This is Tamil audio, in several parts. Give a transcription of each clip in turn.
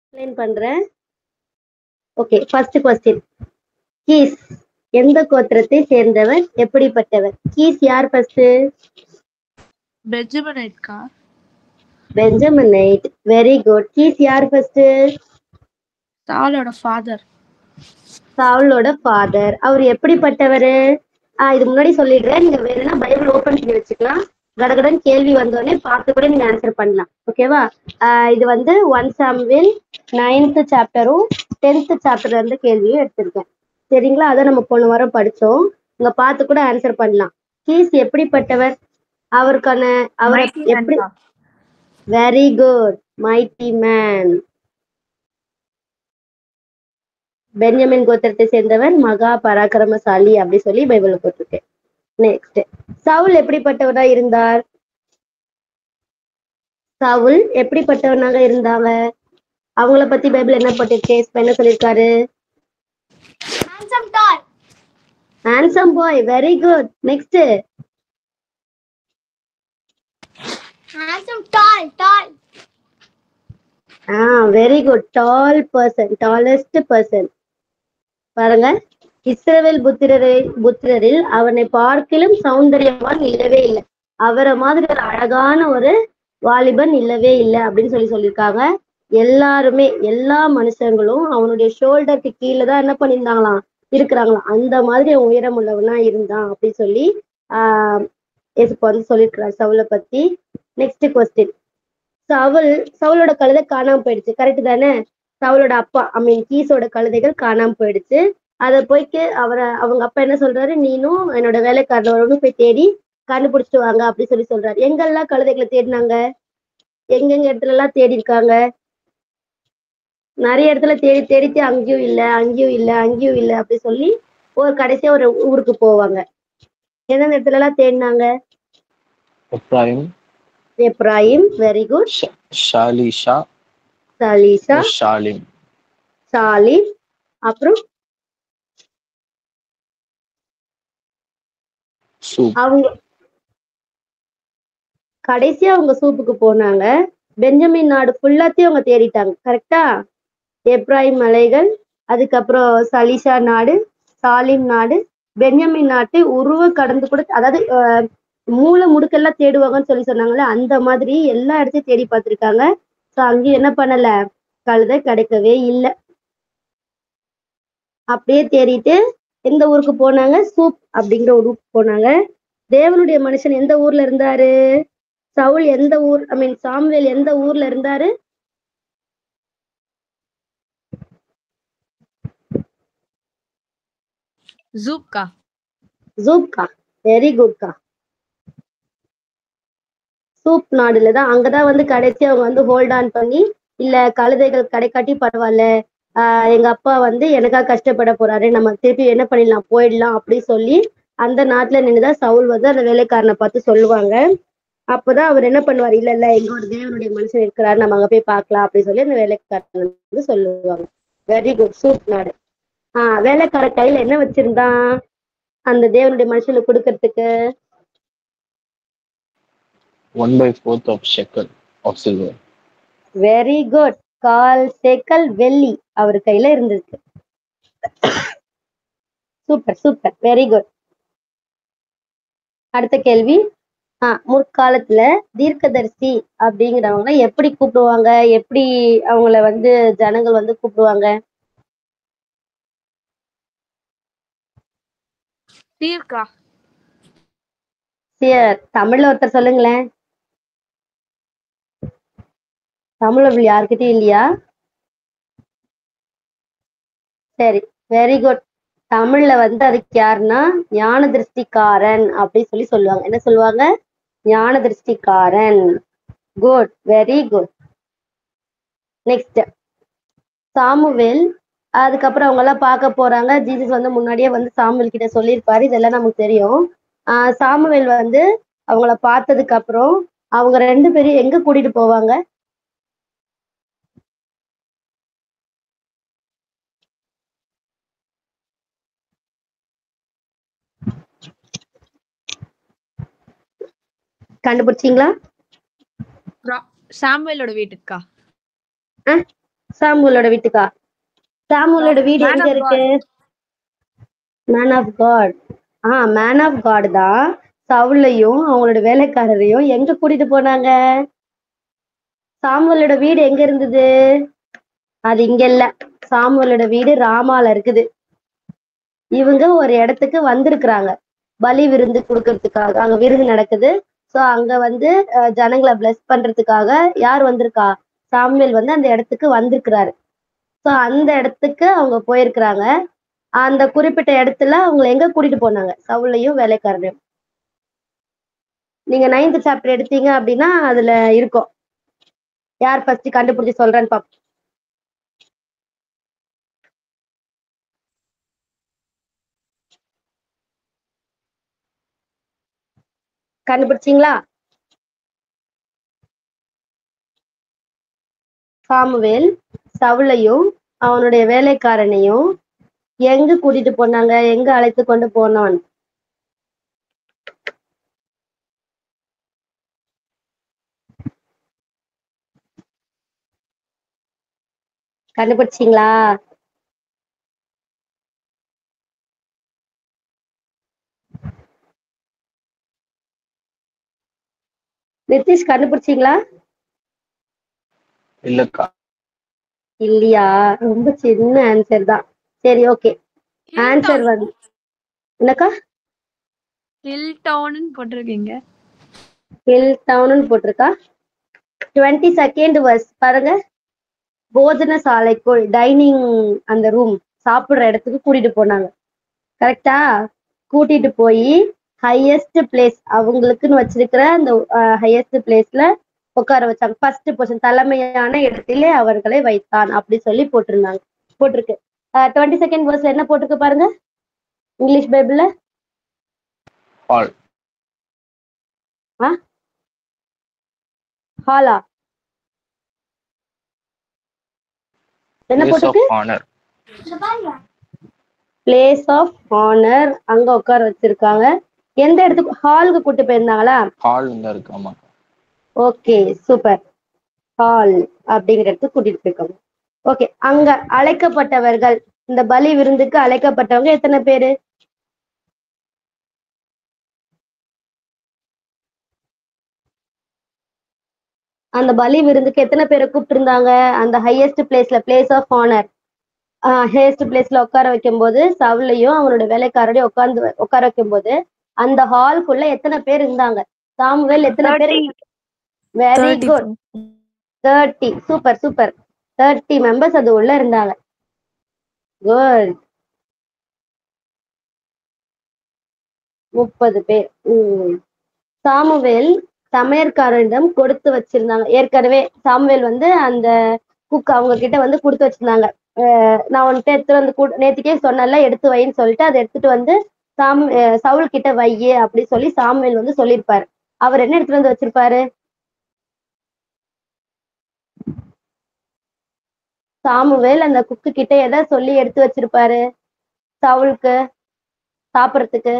எக்ஸ்பிளைன் பண்றேன். Okay, first question. கீஸ் எந்த கோத்திரத்தை சேர்ந்தவர், எப்படிப்பட்டவர்? கீஸ் யார் ஃபர்ஸ்ட்? பெஞ்சமினைட்கா. பெஞ்சமினைட். Very good. கீஸ் யார் ஃபர்ஸ்ட்? சாலோட ஃபாதர். சவுலோட ஃபாதர். அவர் எப்படிப்பட்டவர்? இது முன்னாடி சொல்லிடுறேன். நீங்க வேணும்னா பைபிள் ஓபன் பண்ணி வச்சுக்கலாம். கடகடன் கேள்வி வந்தோடனே பார்த்து கூட நீங்க ஆன்சர் பண்ணலாம். ஓகேவா? இது வந்து 1 சாமுவேல் 9th சாப்டரும் 10th சாப்டர்ல இருந்து கேள்வியும் எடுத்திருக்கேன். சரிங்களா? அதை நம்ம போன வாரம் படிச்சோம். நீங்க பார்த்து கூட ஆன்சர் பண்ணலாம். கீஸ் எப்படிப்பட்டவர்? அவருக்கான அவரை எப்படி? Very good. Mighty man. Benjamin கோத்திரத்தை சேர்ந்தவர், மகா பராக்கிரமசாலி அப்படி சொல்லி பைபிள்ல போட்டிருக்கேன். நெக்ஸ்ட், சவுல் எப்படிப்பட்டவனா இருந்தார்? சவுல் எப்படிப்பட்டவனாக இருந்தாங்க? அவங்கள பத்தி பைபிள் என்ன போட்டிருக்கு? என்ன சொல்லிருக்காரு? Handsome boy. Very good. Next, very good. Tall person, tallest person. பாருங்க, இஸ்ரவேல் புத்திரரில் அவனை பார்க்கிலும் சௌந்தரியவான் இல்லவே இல்லை. அவரை மாதிரி ஒரு அழகான ஒரு வாலிபன் இல்லவே இல்லை அப்படின்னு சொல்லியிருக்காங்க. எல்லாருமே, எல்லா மனுஷங்களும் அவனுடைய ஷோல்டருக்கு கீழே தான் என்ன பண்ணியிருந்தாங்களாம், இருக்கிறாங்களாம். அந்த மாதிரி உயரம் உள்ளவனா இருந்தான் அப்படின்னு சொல்லி வந்து சொல்லியிருக்கிறார் சவுலை பத்தி. Next question. சவுலோட கழுதை காணாம போயிடுச்சு, கரெக்ட் தானே? சவுலோட அப்பா கீஸோட கழுதைகள் காணாம போயிடுச்சு. அதை போய்க்கு அவங்க அப்பா என்ன சொல்றாரு? நீனும் என்னோட வேலைக்காரனோட போய் தேடி கண்டுபிடிச்சிட்டு வாங்க அப்படி சொல்றாரு. எங்கெல்லாம் கழுதைகளை தேடினாங்க? எங்கெங்க இடத்துல எல்லாம் தேடி இருக்காங்க? நிறைய இடத்துல தேடி அங்கேயும் இல்லை அப்படி சொல்லி ஒரு கடைசியா ஒரு ஊருக்கு போவாங்க. எந்தெந்த இடத்துல எல்லாம் தேடினாங்க? Ephraim. Very good. Shalisha, Shaalim, அப்புறம் அவங்க கடைசியா அவங்க சூப்புக்கு போனாங்க. பெஞ்சமின் நாடு ஃபுல்லாத்தையும் அவங்க தேடிட்டாங்க, கரெக்டா? எப்ராயிம் மலைகள், அதுக்கப்புறம் சலீஷா நாடு, சாலிம் நாடு, பெஞ்சமின் நாட்டை உருவ கடந்து கூட, அதாவது மூளை முடுக்கெல்லாம் தேடுவாங்கன்னு சொன்னாங்கல்ல, அந்த மாதிரி எல்லா இடத்தையும் தேடி பார்த்திருக்காங்க. ஸோ அங்கேயும் என்ன பண்ணல, கழுதை கிடைக்கவே இல்லை. அப்படியே தேடிட்டு எந்த ஊருக்கு போனாங்க? சூப் அப்படிங்கிற ஒரு ஊருக்கு போனாங்க. தேவனுடைய மனுஷன் எந்த ஊர்ல இருந்தாரு? சவுல் எந்த ஊர், சாமுவேல் எந்த ஊர்ல இருந்தாரு? ஜூப்கா. வெரி குட்கா. சூப் நாடுல தான், அங்கதான் வந்து கடைசி அவங்க வந்து ஹோல்ட் ஆன் பண்ணி, இல்ல கழுதைகள் கடைக்காட்டி பரவாயில்ல, எங்க அப்பா வந்து எனக்காக கஷ்டப்பட போறாரு, நம்ம திருப்பி என்ன பண்ணிடலாம், போயிடலாம் அப்படி சொல்லி அந்த நாட்டுல நின்றுதான் சவுல் வந்து அந்த வேலைக்காரனை பார்த்து சொல்லுவாங்க. அப்பதான் அவர் என்ன பண்ணுவார்? இல்ல எங்களோட தேவனுடைய மனுஷன் இருக்கிறாரு, நம்ம அங்க போய் பார்க்கலாம் அப்படின்னு சொல்லி அந்த வேலைக்காரன் வந்து சொல்லுவாங்க. Very good. சூப் நாடு. வேலைக்கார கையில என்ன வச்சிருந்தான் அந்த தேவனுடைய மனுஷனுக்கு கொடுக்கறதுக்கு? 1/4 of shekel of silver. Very good. 1/4 shekel வெள்ளி அவர் கையில இருந்திருக்கு. Super super, very good. அடுத்த கேள்வி. முற்காலத்துல தீர்க்கதரிசி அப்படிங்கிறவங்க எப்படி கூப்பிடுவாங்க? எப்படி அவங்கள வந்து ஜனங்கள் வந்து கூப்பிடுவாங்க? தமிழ்ல ஒருத்தர் சொல்லுங்களேன். தமிழ் யாருக்கிட்டையும் இல்லையா? சரி, வெரி குட். தமிழ்ல வந்து அதுக்கு யாருன்னா ஞான திருஷ்டிக்காரன் அப்படி சொல்லுவாங்க. என்ன சொல்லுவாங்க? ஞான திருஷ்டிக்காரன். Good, very good. Next, Samuel. அதுக்கப்புறம் அவங்க எல்லாம் பார்க்க போறாங்க. ஜீசஸ் வந்து முன்னாடியே வந்து சாமுவேல் கிட்ட சொல்லியிருப்பாரு, இதெல்லாம் நமக்கு தெரியும். சாமுவேல் வந்து அவங்கள பார்த்ததுக்கு அப்புறம் அவங்க 2 பேரும் எங்க கூட்டிட்டு போவாங்க? கண்டுபிடிச்சீங்களா? சாமுவேலோட வீட்டுக்கா? சாமுவேலோட வீட்டுக்கா? சாமுவேலோட வீடு Man எங்க of இருக்கு? God. Man of God. Man of God தான் சவுலையும் அவங்களோட வேலைக்காரரையும் எங்க கூட்டிட்டு போனாங்க? சாமுவேலோட வீடு எங்க இருந்தது? அது இங்க இல்ல. சாமுவேலோட வீடு ராமால இருக்குது. இவங்க ஒரு இடத்துக்கு வந்திருக்கிறாங்க பலி விருந்து கொடுக்கறதுக்காக. அங்க விருந்து நடக்குது. சோ அங்க வந்து ஜனங்களை பிளஸ் பண்றதுக்காக யார் வந்திருக்கா? சாமுவேல் வந்து அந்த இடத்துக்கு வந்திருக்கிறாரு. சோ அந்த இடத்துக்கு அவங்க போயிருக்கிறாங்க. அந்த குறிப்பிட்ட இடத்துல அவங்களை எங்க கூட்டிட்டு போனாங்க? சவுலையும் வேலைக்காரனையும். நீங்க 9th சாப்டர் எடுத்தீங்க அப்படின்னா அதுல இருக்கும். யார் ஃபர்ஸ்ட் கண்டுபிடிச்சு சொல்றேன்னு பாப்போம். கண்டுபிடிச்சீங்களா? சாமுவேல் சவுலையும் அவனுடைய வேலைக்காரனையும் எங்க கூட்டிட்டு போனாங்க? எங்க அழைத்து கொண்டு போனான்? கண்டுபிடிச்சீங்களா? நிதிஷ் கண்டுபிடிச்சீங்களா? இல்லக்கா. இல்லையா? ரொம்ப சின்ன ஆன்சர் தான். சரி, ஓகே. ஆன்சர் வந்து என்னக்கா? ஹில் டவுன் போட்டிருக்கீங்க. ஹில் டவுன் போட்டிருக்கா. 22nd verse பாருங்க. போஜன சாலைக்குள் டைனிங் அந்த ரூம் சாப்பிடுற இடத்துக்கு கூட்டிட்டு போனாங்க. கரெக்டா? கூட்டிட்டு போய் ஹையஸ்ட் பிளேஸ் அவங்களுக்குன்னு வச்சிருக்கிற அந்த ஹையஸ்ட் பிளேஸ்ல உட்கார வச்சாங்க. ஃபர்ஸ்ட் பொசிஷன் தலைமையான இடத்திலே அவர்களை வைத்தான் அப்படி சொல்லி போட்டிருக்கு. 22nd verse என்ன போட்டிருக்கு பாருங்க இங்கிலீஷ் பைபிள்ல. Hall. ஹாலா? என்ன Place of போட்டிருக்கு? honor. Place of honour. அங்க உட்கார வச்சிருக்காங்க. எந்த இடத்துக்கு? ஹாலுக்கு கூட்டு போயிருந்தாங்களா? Hall தான் இருக்கு. ஆமா. Okay, super. ஹால் அப்படிங்கிற இடத்துக்கு கூட்டிட்டு போயிருக்காங்க. ஓகே, அங்க அழைக்கப்பட்டவர்கள், இந்த பலி விருந்துக்கு அழைக்கப்பட்டவங்க எத்தனை பேரு? அந்த பலி விருந்துக்கு எத்தனை பேரை கூப்பிட்டு இருந்தாங்க? அந்த ஹையஸ்ட் பிளேஸ்ல, பிளேஸ் ஆஃப் ஆனர், ஹையஸ்ட் பிளேஸ்ல உட்கார வைக்கும் போது சவுலையும் அவனோட வேலைக்காரரையும் உட்கார வைக்கும் போது அந்த ஹால்குள்ள எத்தனை பேர் இருந்தாங்க? சாமுவேல் எத்தனை பேர்? Very 30. Good. 30. Super super. 30 members அது உள்ள இருந்தாங்க. குட். 30 பேர். சாமுவேல் சமையற்காரரிடம் கொடுத்து வச்சிருந்தாங்க. ஏற்கனவே சாமுவேல் வந்து அந்த குக் அவங்க கிட்ட வந்து கொடுத்து வச்சிருந்தாங்க. நான் உன்கிட்ட எடுத்து வந்து நேத்துக்கே சொன்னல எடுத்து வைன்னு சொல்லிட்டு அதை எடுத்துட்டு வந்து சவுல் கிட்ட வையே அப்படி சொல்லி சாமுவேல் வந்து சொல்லியிருப்பாரு. அவர் என்ன எடுத்துட்டு வந்து வச்சிருப்பாரு? சாமுவேல் அந்த குக்கு கிட்ட எதை சொல்லி எடுத்து வச்சிருப்பாரு சவுலுக்கு சாப்பிடறதுக்கு?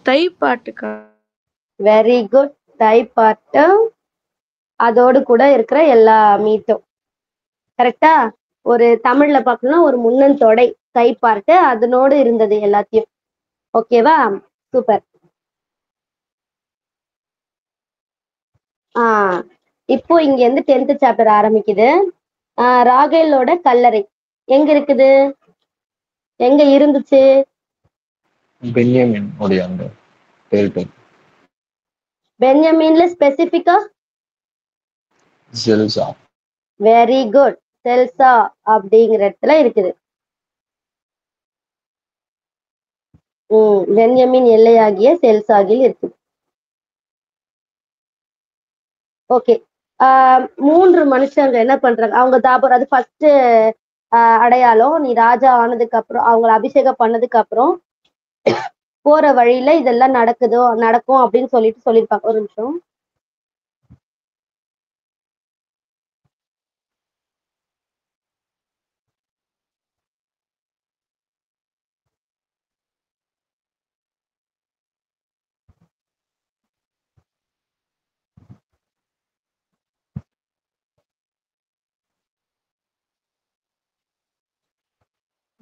தை பாட்டுக்கா? Very good. தை பாட்டு அதோடு கூட இருக்கிற எல்லா மீட்டும். கரெக்டா? ஒரு தமிழ்ல பார்க்கணும்னா ஒரு முன்னந்தொடை தை பார்ட்டு அதனோடு இருந்தது எல்லாத்தையும். ஓகேவா? சூப்பர். இப்போ இங்க இருந்து 10th சாப்டர் ஆரம்பிக்குது. ராகேலோட கல்லறை எங்க இருக்குது? எங்க இருந்துச்சு? பென்யாமின் உடைய அந்த டெரிட்டரி. பென்யமீன்ல ஸ்பெசிபிக்கா? ஜெல்சா. Very good. செல்சா அப்படிங்கிற இடத்துல இருக்குது. பென்யமீன் எல்லையாகிய செல்சாகில் இருக்குது. ஓகே. 3 மனுஷங்க என்ன பண்றாங்க? அவங்க தாபர் அது ஃபர்ஸ்ட் அடையாளம். நீ ராஜா ஆனதுக்கு அப்புறம் அவங்களை அபிஷேகம் பண்ணதுக்கு அப்புறம் போற வழியில இதெல்லாம் நடக்கும் அப்படின்னு சொல்லியிருப்பாங்க. ஒரு நிமிஷம்.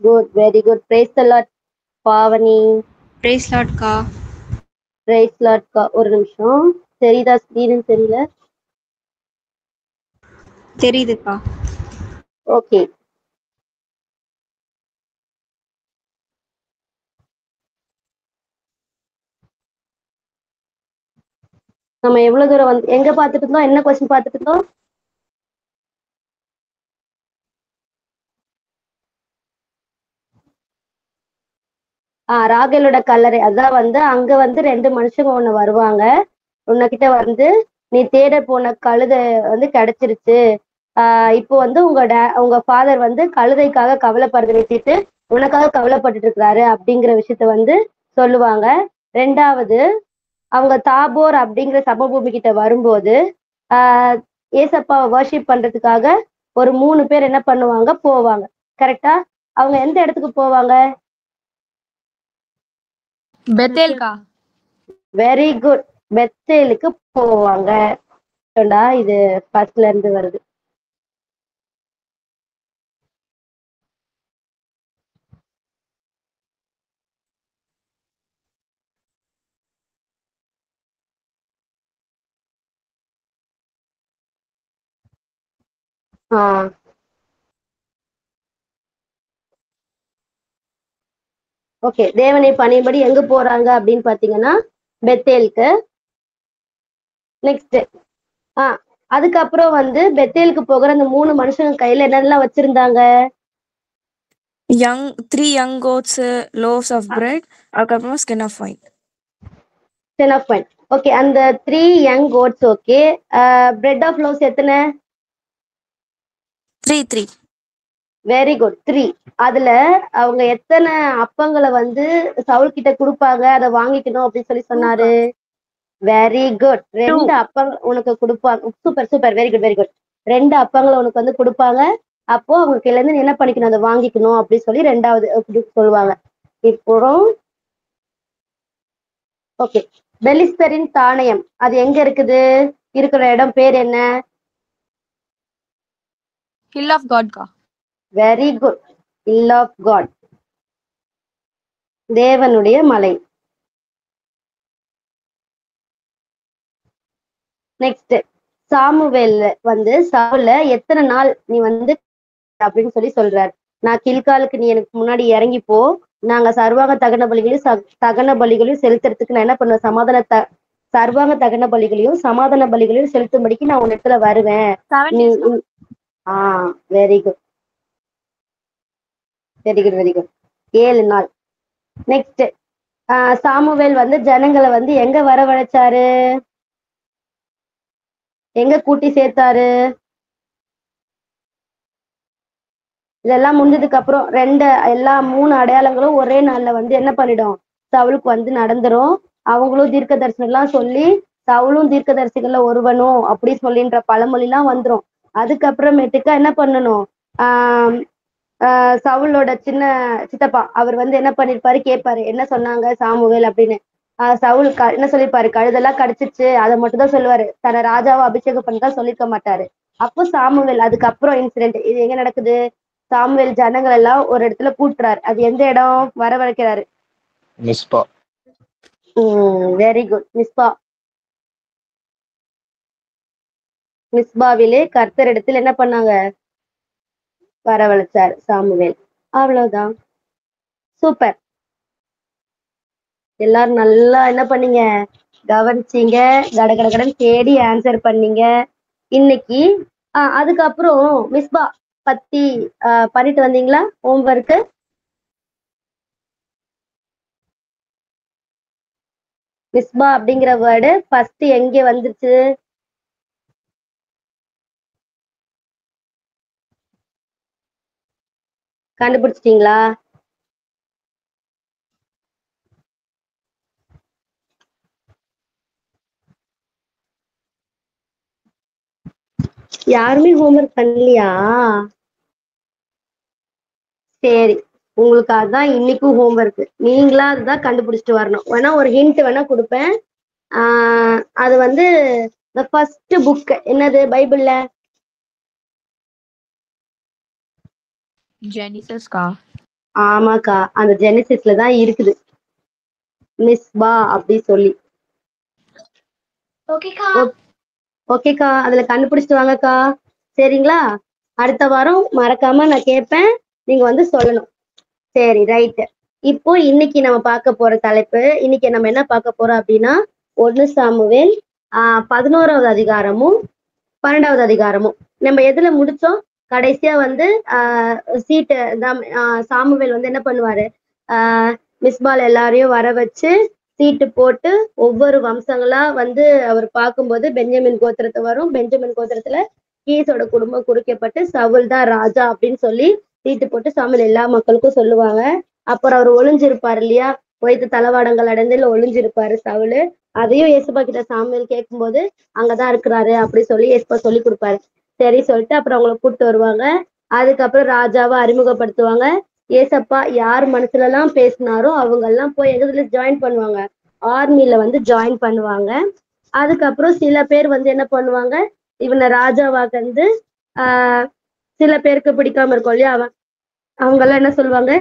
Good, very good. Praise the Lord Bhavani. Praise லார்ட்க்கா. பிரைஸ் லார்ட்க்கா. ஒரு நிமிஷம், தெரியுதா ஸ்கிரீன்? தெரியல. தெரியுதுக்கா. ஓகே. நம்ம எவ்வளவு தூரம் வந்து எங்க பாத்துட்டு இருந்தோம்? என்ன கொஸ்டின் பாத்துட்டு இருந்தோம்? ராகேலோட கல்லறை. அதான் வந்து அங்க வந்து 2 மனுஷங்க ஒண்ணு வருவாங்க. உன்னகிட்ட வந்து நீ தேட போன கழுதை வந்து கிடைச்சிருச்சு. இப்போ வந்து உங்க ஃபாதர் வந்து கழுதைக்காக கவலைப்படுறத நிறுத்திட்டு உனக்காக கவலைப்பட்டுட்டு இருக்கிறாரு அப்படிங்கிற விஷயத்த வந்து சொல்லுவாங்க. 2வது, அவங்க தாபோர் அப்படிங்கிற சமபூமி கிட்ட வரும்போது ஏசப்பாவை வர்ஷிப் பண்றதுக்காக ஒரு 3 பேர் என்ன பண்ணுவாங்க, போவாங்க. கரெக்டா? அவங்க எந்த இடத்துக்கு போவாங்க? பெத்தேல்கா. Very good. பெத்தேலுக்கு போவாங்க. இது ஃபர்ஸ்ட்ல இருந்து வருது. ஓகே. தேவனை பணிபடி எங்க போறாங்க அப்படின்னு பாத்தீங்கன்னா பெத்தேலுக்கு. நெக்ஸ்ட் அதுக்கப்புறம் வந்து பெத்தேலுக்கு போகிற அந்த 3 மனுஷங்க கையில என்னெல்லாம் வச்சிருந்தாங்க? 3 young goats, loaves of bread, அதுக்கப்புறமா skin of wine. Skin of wine. Okay. அந்த 3 young goats. Okay. bread of loaves எத்தனை? 3. Very good, 3. அதுல அவங்க எத்தனை அப்பங்களை வந்து சவுல் கிட்ட கொடுப்பாங்க, அதை வாங்கிக்கணும் அப்படின்னு சொல்லி சொன்னாரு? Very good. 2 அப்பங்கள் உனக்கு கொடுப்பாங்க. Super super, very good very good. 2 அப்பங்களை உனக்கு வந்து கொடுப்பாங்க. அப்போ அவங்க கையில இருந்து என்ன பண்ணிக்கணும், அதை வாங்கிக்கணும் அப்படின்னு சொல்லி 2வது சொல்லுவாங்க. இப்போ ஓகே. பெலிஸ்தரின் தானியம் அது எங்க இருக்குது? இருக்கிற இடம் பேர் என்ன? ஹில் ஆஃப் காட்கா. Very good. Hill of God, தேவனுடைய மலை. நெக்ஸ்ட், சாமுவேல் வந்து சவுல எத்தனை நாள் நீ வந்து அப்படின்னு சொல்லி சொல்றாரு. நான் கில்காலுக்கு நீ எனக்கு முன்னாடி இறங்கி போ, நாங்க சர்வாங்க தகன பலிகளையும் செலுத்துறதுக்கு நான் என்ன பண்ணுவேன், சர்வாங்க தகன பலிகளையும் சமாதான பலிகளையும் செலுத்தும்படிக்கு நான் உன் இடத்துல வருவேன். நீ very good very good very good. 7 நாள். நெக்ஸ்ட், சாமுவேல் வந்து ஜனங்களை வந்து எங்க வரவழைச்சாரு, எங்க கூட்டி சேர்த்தாரு? இதெல்லாம் முடிஞ்சதுக்கு அப்புறம் எல்லா 3 அடையாளங்களும் ஒரே நாள்ல வந்து என்ன பண்ணிடும், சவுலுக்கு வந்து நடந்துரும். அவங்களும் தீர்க்க தரிசனம் எல்லாம் சொல்லி சவுலும் தீர்க்க தரிசிகள்ல ஒருவனும் அப்படி சொல்லின்ற பழமொழி எல்லாம் வந்துரும். அதுக்கப்புறமேட்டுக்கா என்ன பண்ணணும், சவுலோட சித்தப்பா அவர் வந்து என்ன பண்ணிருப்பாரு, கேட்பாரு என்ன சொன்னாங்க சாமுவேல் அப்படின்னு. சவுல் என்ன சொல்லிருப்பாரு, கழுதெல்லாம் கடிச்சிச்சு, அதை மட்டும் தான் சொல்லுவாரு, தன்னை ராஜாவை அபிஷேகம் பண்ணிதான் சொல்லிருக்க மாட்டாரு. அப்போ சாமுவேல் அதுக்கப்புறம் இன்சிடென்ட் இது எங்க நடக்குது, சாமுவேல் ஜனங்கள் எல்லாம் ஒரு இடத்துல கூட்டுறாரு. அது எந்த இடம் வரவழைக்கிறாரு? மிஸ்பா. Very good. மிஸ்பாவிலே கர்த்தர் இடத்துல என்ன பண்ணாங்க, வரவழைச்சார் சாமுவேல். அவ்வளவுதான். சூப்பர். எல்லாரும் நல்லா என்ன பண்ணீங்க, கவனிச்சீங்க, கடகடகடன் தேடி ஆன்சர் பண்ணீங்க இன்னைக்கு. அதுக்கப்புறம் மிஸ்பா பத்தி பண்ணிட்டு வந்தீங்களா ஹோம்ஒர்க்கு? மிஸ்பா அப்படிங்கிற வேர்டு ஃபர்ஸ்ட் எங்க வந்துச்சு? கண்டுபிடிச்சிட்டீங்களா? யாருமே ஹோம்ஒர்க் பண்ணலையா? சரி, உங்களுக்கு அதான் இன்னைக்கும் ஹோம்ஒர்க். நீங்களா அதுதான் கண்டுபிடிச்சிட்டு வரணும். வேணா ஒரு ஹிண்ட் வேணா கொடுப்பேன். அது வந்து the first book என்னது பைபிள்ல? ஜெனிசஸ்கா. ஆமாக்கா, அந்த ஜெனிசிஸ்ல தான் இருக்குது மிஸ்பா அப்படி சொல்லி. ஓகேக்கா, அதுல கண்டுபிடிச்சிட்டு வாங்கக்கா. சரிங்களா? அடுத்த வாரம் மறக்காம நான் கேட்பேன், நீங்க வந்து சொல்லணும். சரி, ரைட். இப்போ இன்னைக்கு நம்ம பார்க்க போற தலைப்பு, இன்னைக்கு நம்ம என்ன பார்க்க போறோம் அப்படின்னா 1 சாமுவேல் 11வது அதிகாரமும் 12வது அதிகாரமும். நம்ம எதுல முடிச்சோம்? கடைசியா வந்து சீட்டு சாமுவேல் வந்து என்ன பண்ணுவாரு, மிஸ்பால் எல்லாரையும் வர வச்சு சீட்டு போட்டு ஒவ்வொரு வம்சங்களா வந்து அவர் பார்க்கும்போது பென்ஜமின் கோத்திரத்தை வரும். பென்ஜமின் கோத்திரத்துல கீஸோட குடும்பம் குறிக்கப்பட்டு சவுல் தான் ராஜா அப்படின்னு சொல்லி சீட்டு போட்டு சாமுவேல் எல்லா மக்களுக்கும் சொல்லுவாங்க. அப்புறம் அவர் ஒளிஞ்சிருப்பாரு இல்லையா, போயிட்டு தளவாடங்கள் அடைந்துல ஒளிஞ்சிருப்பாரு சவுலு. அதையும் ஏசப்பா கிட்ட சாமுவேல் கேட்கும்போது அங்கதான் இருக்கிறாரு அப்படி சொல்லி ஏசப்பா சொல்லி கொடுப்பாரு. சரி சொல்லிட்டு அப்புறம் அவங்களை கூப்பிட்டு வருவாங்க. அதுக்கப்புறம் ராஜாவை அறிமுகப்படுத்துவாங்க. ஏசப்பா யார் மனசுல எல்லாம் பேசினாரோ அவங்க எல்லாம் போய் எதுல ஜாயின் பண்ணுவாங்க, ஆர்மில வந்து ஜாயின் பண்ணுவாங்க. அதுக்கப்புறம் சில பேர் வந்து என்ன பண்ணுவாங்க, இவனை ராஜாவாக வந்து சில பேருக்கு பிடிக்காம இருக்கும் இல்லையா, அவங்க எல்லாம் என்ன சொல்லுவாங்க,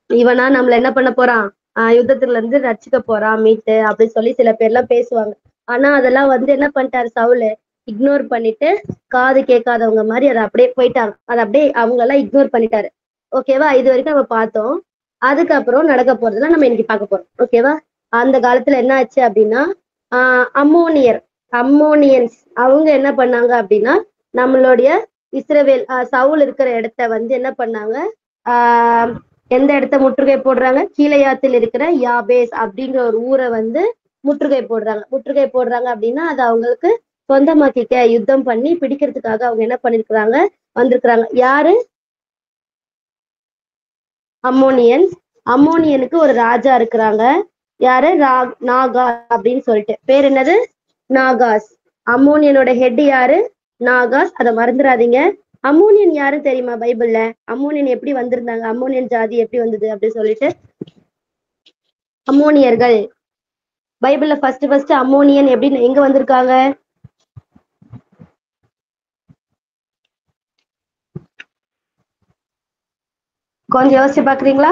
இவனா நம்மள என்ன பண்ண போறான், யுத்தத்துல இருந்து ரட்சிக்க போறான் மீட்டு அப்படின்னு சொல்லி சில பேர்லாம் பேசுவாங்க. ஆனா அதெல்லாம் வந்து என்ன பண்ணிட்டாரு சவுலு, இக்னோர் பண்ணிட்டு காது கேட்காதவங்க மாதிரி அதை அப்படியே போயிட்டாங்க. அதை அப்படியே அவங்க எல்லாம் இக்னோர் பண்ணிட்டாரு. ஓகேவா? இது வரைக்கும் நம்ம பார்த்தோம். அதுக்கப்புறம் நடக்க போறதுலாம் நம்ம இன்னைக்கு பார்க்க போறோம். ஓகேவா? அந்த காலத்துல என்ன ஆச்சு அப்படின்னா அம்மோனியன்ஸ் அவங்க என்ன பண்ணாங்க அப்படின்னா நம்மளுடைய இஸ்ரவேல் சவுல் இருக்கிற இடத்த வந்து என்ன பண்ணாங்க, எந்த இடத்த முற்றுகை போடுறாங்க, கீழையாத்தில் இருக்கிற யாபேஸ் அப்படிங்கிற ஒரு ஊரை வந்து முற்றுகை போடுறாங்க அப்படின்னா அது அவங்களுக்கு சொந்தமாக்கிக்க யுத்தம் பண்ணி பிடிக்கிறதுக்காக அவங்க என்ன பண்ணிருக்கிறாங்க, வந்திருக்கிறாங்க. யாரு? அம்மோனியனுக்கு ஒரு ராஜா இருக்கிறாங்க. யாரு? நாகாஸ் அப்படின்னு சொல்லிட்டு. பேர் என்னது? நாகாஸ். அம்மோனியனோட ஹெட் யாரு? நாகாஸ். அதை மறந்துடாதீங்க. அம்மோனியன் யாரு தெரியுமா பைபிள்ல? அம்மோனியன் எப்படி வந்திருந்தாங்க, அம்மோனியன் ஜாதி எப்படி வந்தது அப்படின்னு சொல்லிட்டு. அம்மோனியர்கள் பைபிள்ல ஃபர்ஸ்ட் அம்மோனியன் எப்படி எங்க வந்திருக்காங்க? கொஞ்சம் யோசிச்சு பாக்குறீங்களா?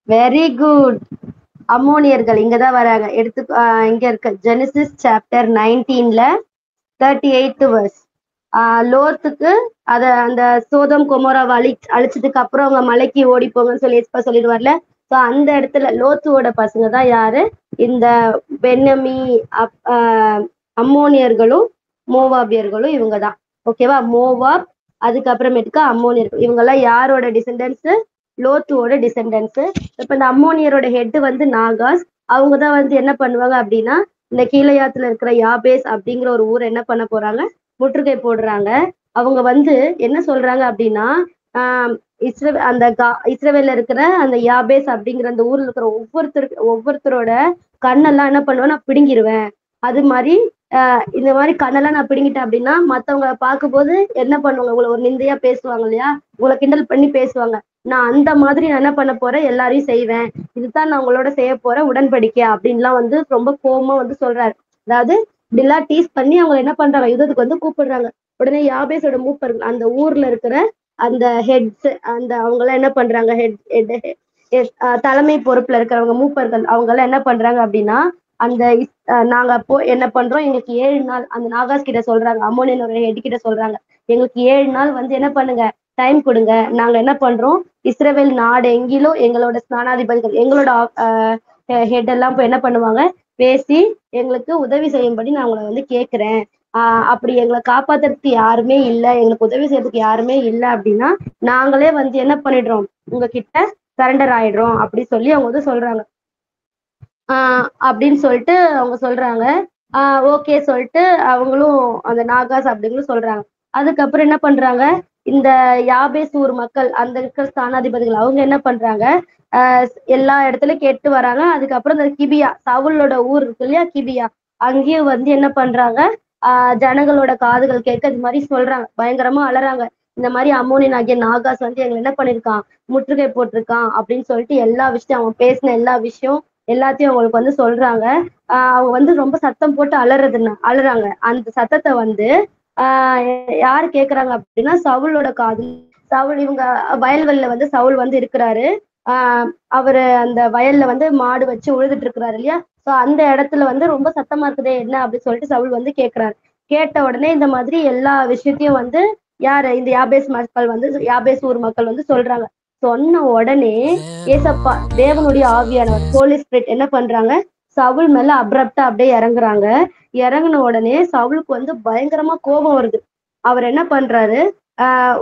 Very good. அம்மோனியர்கள் இங்கதான் வராங்க. இங்க இருக்க ஜெனிசிஸ் சாப்டர் 19ல 38th verse. லோத்துக்கு அந்த சோதம் கொமோராவை அழிச்சதுக்கு அப்புறம் அவங்க மலைக்கு ஓடி போங்கன்னு சொல்லி சொல்லிடுவார்ல. ஸோ அந்த இடத்துல லோத்துவோட பசங்க தான் யாரு, இந்த பென்னமி அம்மோனியர்களும் மோவாபியர்களும் இவங்க தான். ஓகேவா? மோவாப், அதுக்கப்புறமேட்டுக்கு அம்மோனியர்கள், இவங்க எல்லாம் யாரோட டிசெண்டன்ஸ்? லோத்துவோட டிசெண்டன்ஸ். இப்ப இந்த அம்மோனியரோட ஹெட் வந்து நாகாஸ். அவங்கதான் வந்து என்ன பண்ணுவாங்க அப்படின்னா இந்த கீழையாத்துல இருக்கிற யாபேஸ் அப்படிங்கிற ஒரு ஊரை என்ன பண்ண போறாங்க, முற்றுகை போடுறாங்க. அவங்க வந்து என்ன சொல்றாங்க அப்படின்னா இஸ்ரவேல்ல இருக்கிற அந்த யாபேஸ் அப்படிங்கிற அந்த ஊர்ல இருக்கிற ஒவ்வொருத்தரோட கண்ணெல்லாம் என்ன பண்ணுவேன், நான் பிடுங்கிடுவேன். அது மாதிரி இந்த மாதிரி கண்ணெல்லாம் நான் பிடுங்கிட்டேன் அப்படின்னா மத்தவங்க பார்க்கும்போது என்ன பண்ணுவாங்க, உங்களை ஒரு நிந்தையா பேசுவாங்க இல்லையா, உங்களை கிண்டல் பண்ணி பேசுவாங்க. நான் அந்த மாதிரி நான் என்ன பண்ண போறேன், எல்லாரையும் செய்வேன். இதுதான் நான் உங்களோட செய்ய போற உடன்படிக்கை அப்படின்லாம் வந்து ரொம்ப கோபமா வந்து சொல்றாரு. அதாவது இப்படிலாம் டீஸ் பண்ணி அவங்க என்ன பண்றாங்க, யுத்தத்துக்கு வந்து கூப்பிடுறாங்க. உடனே யாபேஸோட மூப்பர்கள், அந்த ஊர்ல இருக்கிற அந்த ஹெட்ஸ், அவங்க எல்லாம் என்ன பண்றாங்க, தலைமை பொறுப்புல இருக்கிறவங்க மூப்பர்கள், அவங்க எல்லாம் என்ன பண்றாங்க அப்படின்னா அந்த நாங்க என்ன பண்றோம், எங்களுக்கு 7 நாள் அந்த நாகாஸ் கிட்ட சொல்றாங்க, அம்மோனியனோட ஹெட் கிட்ட சொல்றாங்க, எங்களுக்கு 7 நாள் வந்து என்ன பண்ணுங்க, டைம் கொடுங்க. நாங்க என்ன பண்றோம், இஸ்ரவேல் நாடு எங்கிலும் எங்களோட ஸ்நானாதிபதிகள், எங்களோட ஹெட் எல்லாம் போய் என்ன பண்ணுவாங்க, பேசி எங்களுக்கு உதவி செய்யும்படி நான் உங்களை வந்து கேட்கிறேன். அப்படி எங்களை காப்பாத்துறதுக்கு யாருமே இல்லை, எங்களுக்கு உதவி செய்யறதுக்கு யாருமே இல்லை அப்படின்னா நாங்களே வந்து என்ன பண்ணிடுறோம், உங்ககிட்ட சரண்டர் ஆயிடுறோம் அப்படி சொல்லி அவங்க வந்து சொல்றாங்க. அப்படின்னு சொல்லிட்டு அவங்க சொல்றாங்க. ஓகே சொல்லிட்டு அவங்களும் அந்த நாகாஸ் அப்படிங்களும் சொல்றாங்க. அதுக்கப்புறம் என்ன பண்றாங்க, இந்த யாபேஸ் ஊர் மக்கள், அந்த இருக்கிற ஸ்தானாதிபதிகள், அவங்க என்ன பண்றாங்க, எல்லா இடத்துலயும் கேட்டு வராங்க. அதுக்கப்புறம் இந்த கிபியா, சவுலோட ஊர் இருக்கு இல்லையா, கிபியா, அங்கேயும் வந்து என்ன பண்றாங்க, ஜனங்களோட காதுகள் கேட்க இது மாதிரி சொல்றாங்க, பயங்கரமா அலறாங்க. இந்த மாதிரி அம்மோனியன் ஆகிய நாகாஸ் வந்து எங்களை என்ன பண்ணிருக்கான், முற்றுகை போட்டிருக்கான் அப்படின்னு சொல்லிட்டு எல்லா விஷயம், அவன் பேசின எல்லா விஷயம் எல்லாத்தையும் அவங்களுக்கு வந்து சொல்றாங்க. அவங்க வந்து ரொம்ப சத்தம் போட்டு அலறாங்க. அந்த சத்தத்தை வந்து யாரு கேக்குறாங்க அப்படின்னா சவுலோட காது. சவுல் இவங்க வயல்வெளியில வந்து சவுல் வந்து இருக்கிறாரு. அவரு அந்த வயல்ல வந்து மாடு வச்சு உழுதுட்டு இருக்கிறாரு இல்லையா. சோ அந்த இடத்துல வந்து ரொம்ப சத்தமா இருக்குதே என்ன அப்படின்னு சொல்லிட்டு சவுல் வந்து கேட்கிறாரு. கேட்ட உடனே இந்த மாதிரி எல்லா விஷயத்தையும் வந்து யாரு இந்த யாபேஸ் ஊர் மக்கள் வந்து சொல்றாங்க. சொன்ன உடனே ஏசப்பா தேவனுடைய ஆவியானவர் ஹோலி ஸ்பிரிட் என்ன பண்றாங்க, சவுல் மேல அப்ரப்டா அப்படியே இறங்குறாங்க. இறங்குன உடனே சவுலுக்கு வந்து பயங்கரமா கோபம் வருது. அவர் என்ன பண்றாரு,